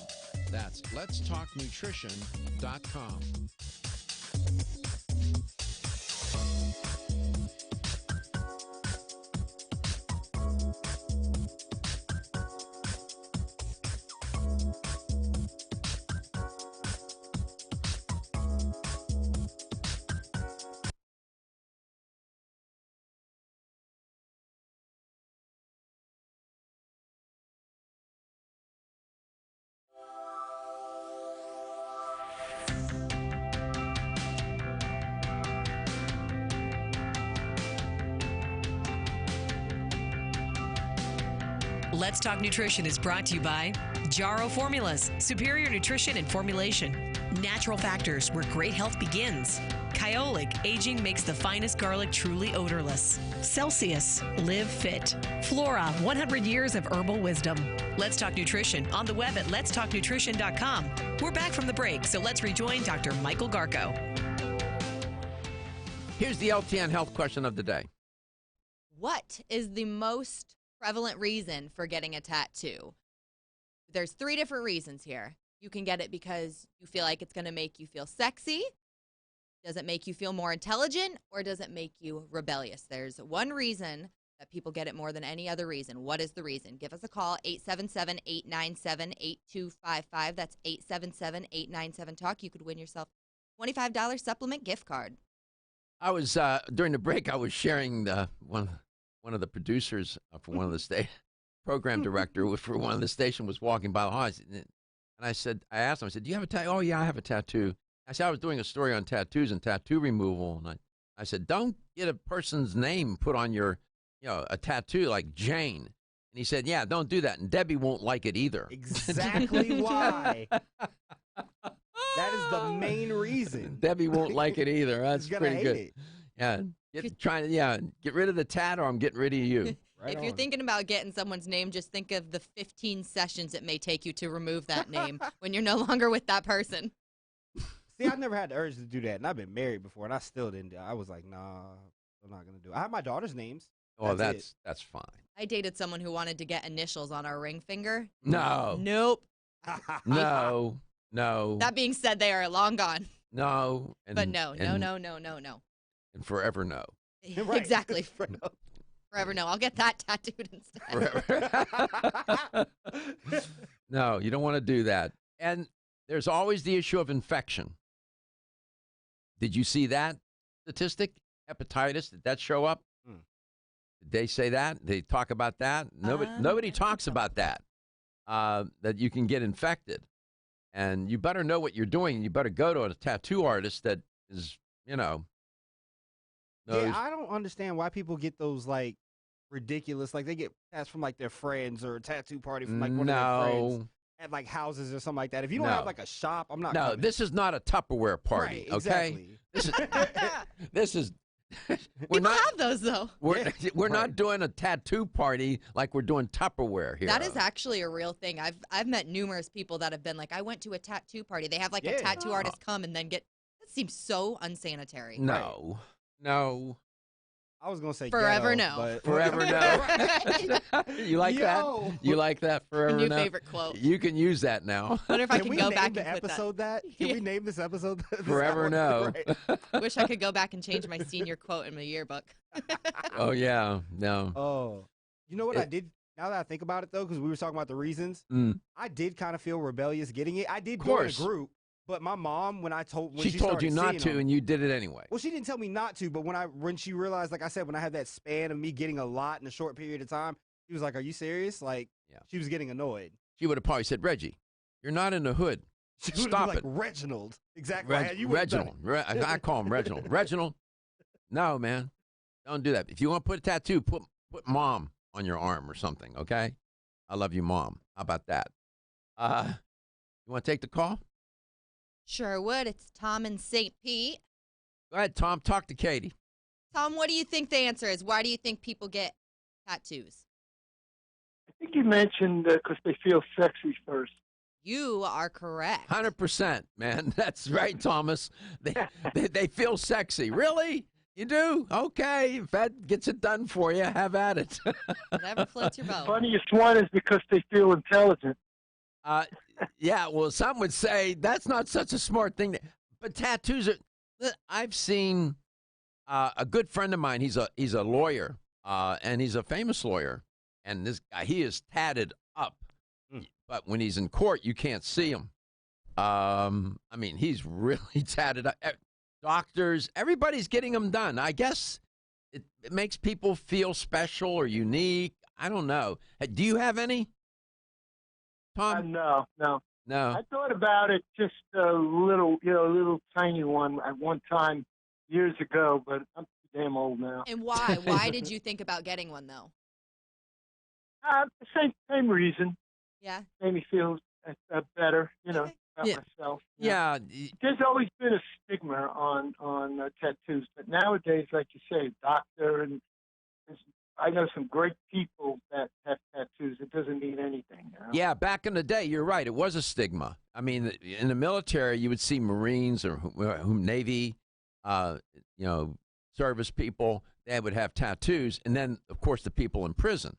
That's letstalknutrition.com. Let's Talk Nutrition is brought to you by Jarrow Formulas, superior nutrition and formulation. Natural Factors, where great health begins. Kyolic, aging makes the finest garlic truly odorless. Celsius, live fit. Flora, 100 years of herbal wisdom. Let's Talk Nutrition on the web at letstalknutrition.com. We're back from the break, so let's rejoin Dr. Michael Garko. Here's the LTN health question of the day. What is the most prevalent reason for getting a tattoo? There's 3 different reasons here. You can get it because you feel like it's going to make you feel sexy. Does it make you feel more intelligent, or does it make you rebellious? There's one reason that people get it more than any other reason. What is the reason? Give us a call, 877-897-8255. That's 877-897-TALK. You could win yourself $25 supplement gift card. I was, during the break, I was sharing one of the producers for one of the program director for one of the station was walking by the house, and I asked him, I said, do you have a tattoo? Oh, yeah, I have a tattoo. I said, I was doing a story on tattoos and tattoo removal, and I said, don't get a person's name put on your, a tattoo like Jane. And he said, yeah, don't do that, and Debbie won't like it either. Exactly why. That is the main reason. Debbie won't like it either. That's pretty good. It. Yeah, get rid of the tat, or I'm getting rid of you. Right if you're thinking about getting someone's name, just think of the 15 sessions it may take you to remove that name when you're no longer with that person. See, I've never had the urge to do that, and I've been married before, and I still didn't do it. I was like, nah, I'm not going to do it. I have my daughter's names. Oh, that's fine. I dated someone who wanted to get initials on our ring finger. No. Nope. No. That being said, they are long gone. No. But no. And forever no. Right. Exactly. Forever no. I'll get that tattooed instead. No, you don't want to do that. And there's always the issue of infection. Did you see that statistic? Hepatitis, did that show up? Did they say that? They talk about that? Nobody talks about that, that you can get infected. And you better know what you're doing. You better go to a tattoo artist that is, knows. Yeah, I don't understand why people get those, like, ridiculous, like, they get tats from, like, their friends or a tattoo party from, like, one of their friends at, like, houses or something like that. If you don't have, like, a shop, I'm not coming. This is not a Tupperware party, right, exactly. Okay? This is People have those, though. We're not doing a tattoo party like we're doing Tupperware here. That is actually a real thing. I've met numerous people that have been like, I went to a tattoo party. They have, like, a tattoo artist come and then that seems so unsanitary. No. I was going to say forever ghetto, no. But forever no. You like that? You like that? Forever New no? favorite quote. You can use that now. Wonder if I can go back and the episode that? Can we name this episode that? Forever no. Right. Wish I could go back and change my senior quote in my yearbook. Oh, yeah. No. Oh. You know what I did? Now that I think about it, though, because we were talking about the reasons, I did kind of feel rebellious getting it. I did go in a group. But my mom, she told you not to, and you did it anyway. Well, she didn't tell me not to, but when she realized, like I said, when I had that span of me getting a lot in a short period of time, she was like, "Are you serious?" Like, she was getting annoyed. She would have probably said, "Reggie, you're not in the hood. Stop it." Reginald, exactly. Reginald. I call him Reginald. Reginald, no, man, don't do that. If you want to put a tattoo, put Mom on your arm or something. Okay, I love you, Mom. How about that? You want to take the call? Sure would. It's Tom in St. Pete. Go ahead, Tom. Talk to Katie. Tom, what do you think the answer is? Why do you think people get tattoos? I think you mentioned because they feel sexy first. You are correct. 100%, man. That's right, Thomas. They feel sexy. Really? You do? Okay. If that gets it done for you, have at it. Whatever floats your boat. The funniest one is because they feel intelligent. Yeah, well, some would say that's not such a smart thing. But tattoos are. I've seen a good friend of mine. He's a lawyer, and he's a famous lawyer. And this guy, he is tatted up. But when he's in court, you can't see him. I mean, he's really tatted up. Doctors, everybody's getting them done. I guess it makes people feel special or unique. I don't know. Do you have any, Tom? No. I thought about it, just a little tiny one at one time years ago, but I'm too damn old now. And why? Why did you think about getting one, though? Same reason. Yeah. Made me feel better, about myself. Yeah. There's always been a stigma on tattoos, but nowadays, like you say, doctor, and I know some great people that have tattoos. It doesn't mean anything. Yeah, back in the day, you're right. It was a stigma. I mean, in the military, you would see Marines or Navy, service people. They would have tattoos, and then, of course, the people in prison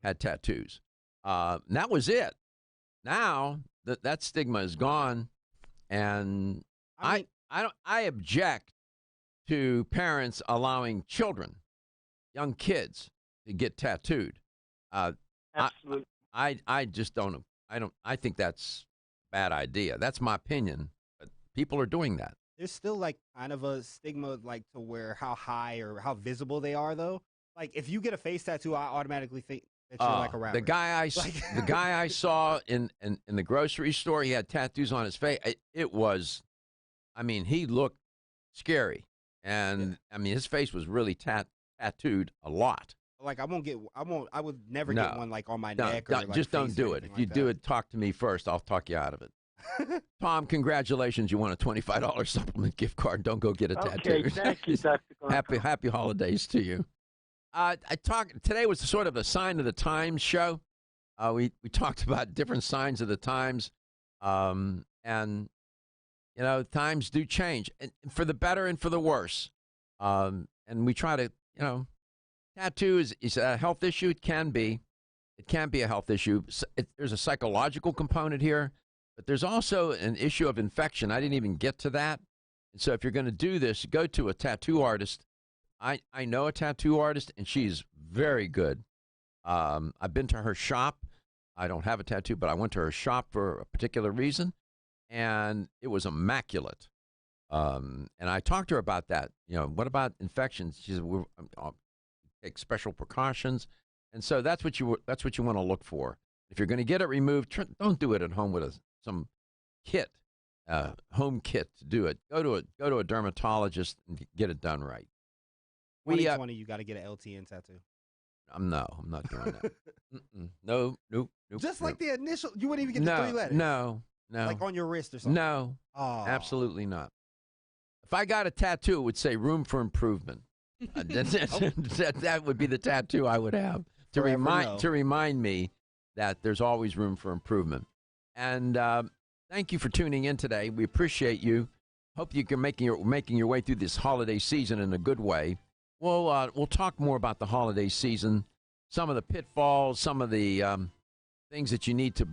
had tattoos. And that was it. Now that stigma is gone, and I object to parents allowing children, young kids, to get tattooed. Absolutely. I just don't. I think that's a bad idea. That's my opinion. But people are doing that. There's still like kind of a stigma, like to where how high or how visible they are, though. Like if you get a face tattoo, I automatically think that you're like a rapper. The guy I saw in the grocery store, he had tattoos on his face. It was, I mean, he looked scary, and I mean, his face was really tattooed a lot. Like I would never get one like on my neck. Or, like, just don't do it. If you do it, talk to me first. I'll talk you out of it. Tom, congratulations! You won a $25 supplement gift card. Don't go get a tattoo. Okay, thank you, Dr. Happy holidays to you. Today was sort of a sign of the times show. We talked about different signs of the times, and times do change, and for the better and for the worse. And we try to, tattoo is a health issue. It can be a health issue. There's a psychological component here, but there's also an issue of infection. I didn't even get to that. And so if you're going to do this, go to a tattoo artist. I know a tattoo artist, and she's very good. I've been to her shop. I don't have a tattoo, but I went to her shop for a particular reason, and it was immaculate. And I talked to her about that. What about infections? She said, I'll take special precautions. And so that's what you want to look for. If you're going to get it removed, don't do it at home with some kit, home kit to do it. Go to a dermatologist and get it done right. 2020, you got to get an LTN tattoo. I'm not doing that. No. Just like the initial, you wouldn't even get the 3 letters. No. Like on your wrist or something. No. Oh. Absolutely not. If I got a tattoo, it would say "room for improvement." That would be the tattoo I would have to remind me that there's always room for improvement. And thank you for tuning in today. We appreciate you. Hope you're making your way through this holiday season in a good way. We'll talk more about the holiday season, some of the pitfalls, some of the things that you need to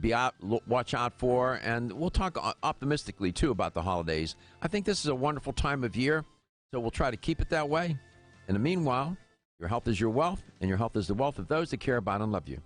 watch out for, and we'll talk optimistically too about the holidays. I think this is a wonderful time of year, so we'll try to keep it that way. In the meanwhile, your health is your wealth, and your health is the wealth of those that care about and love you.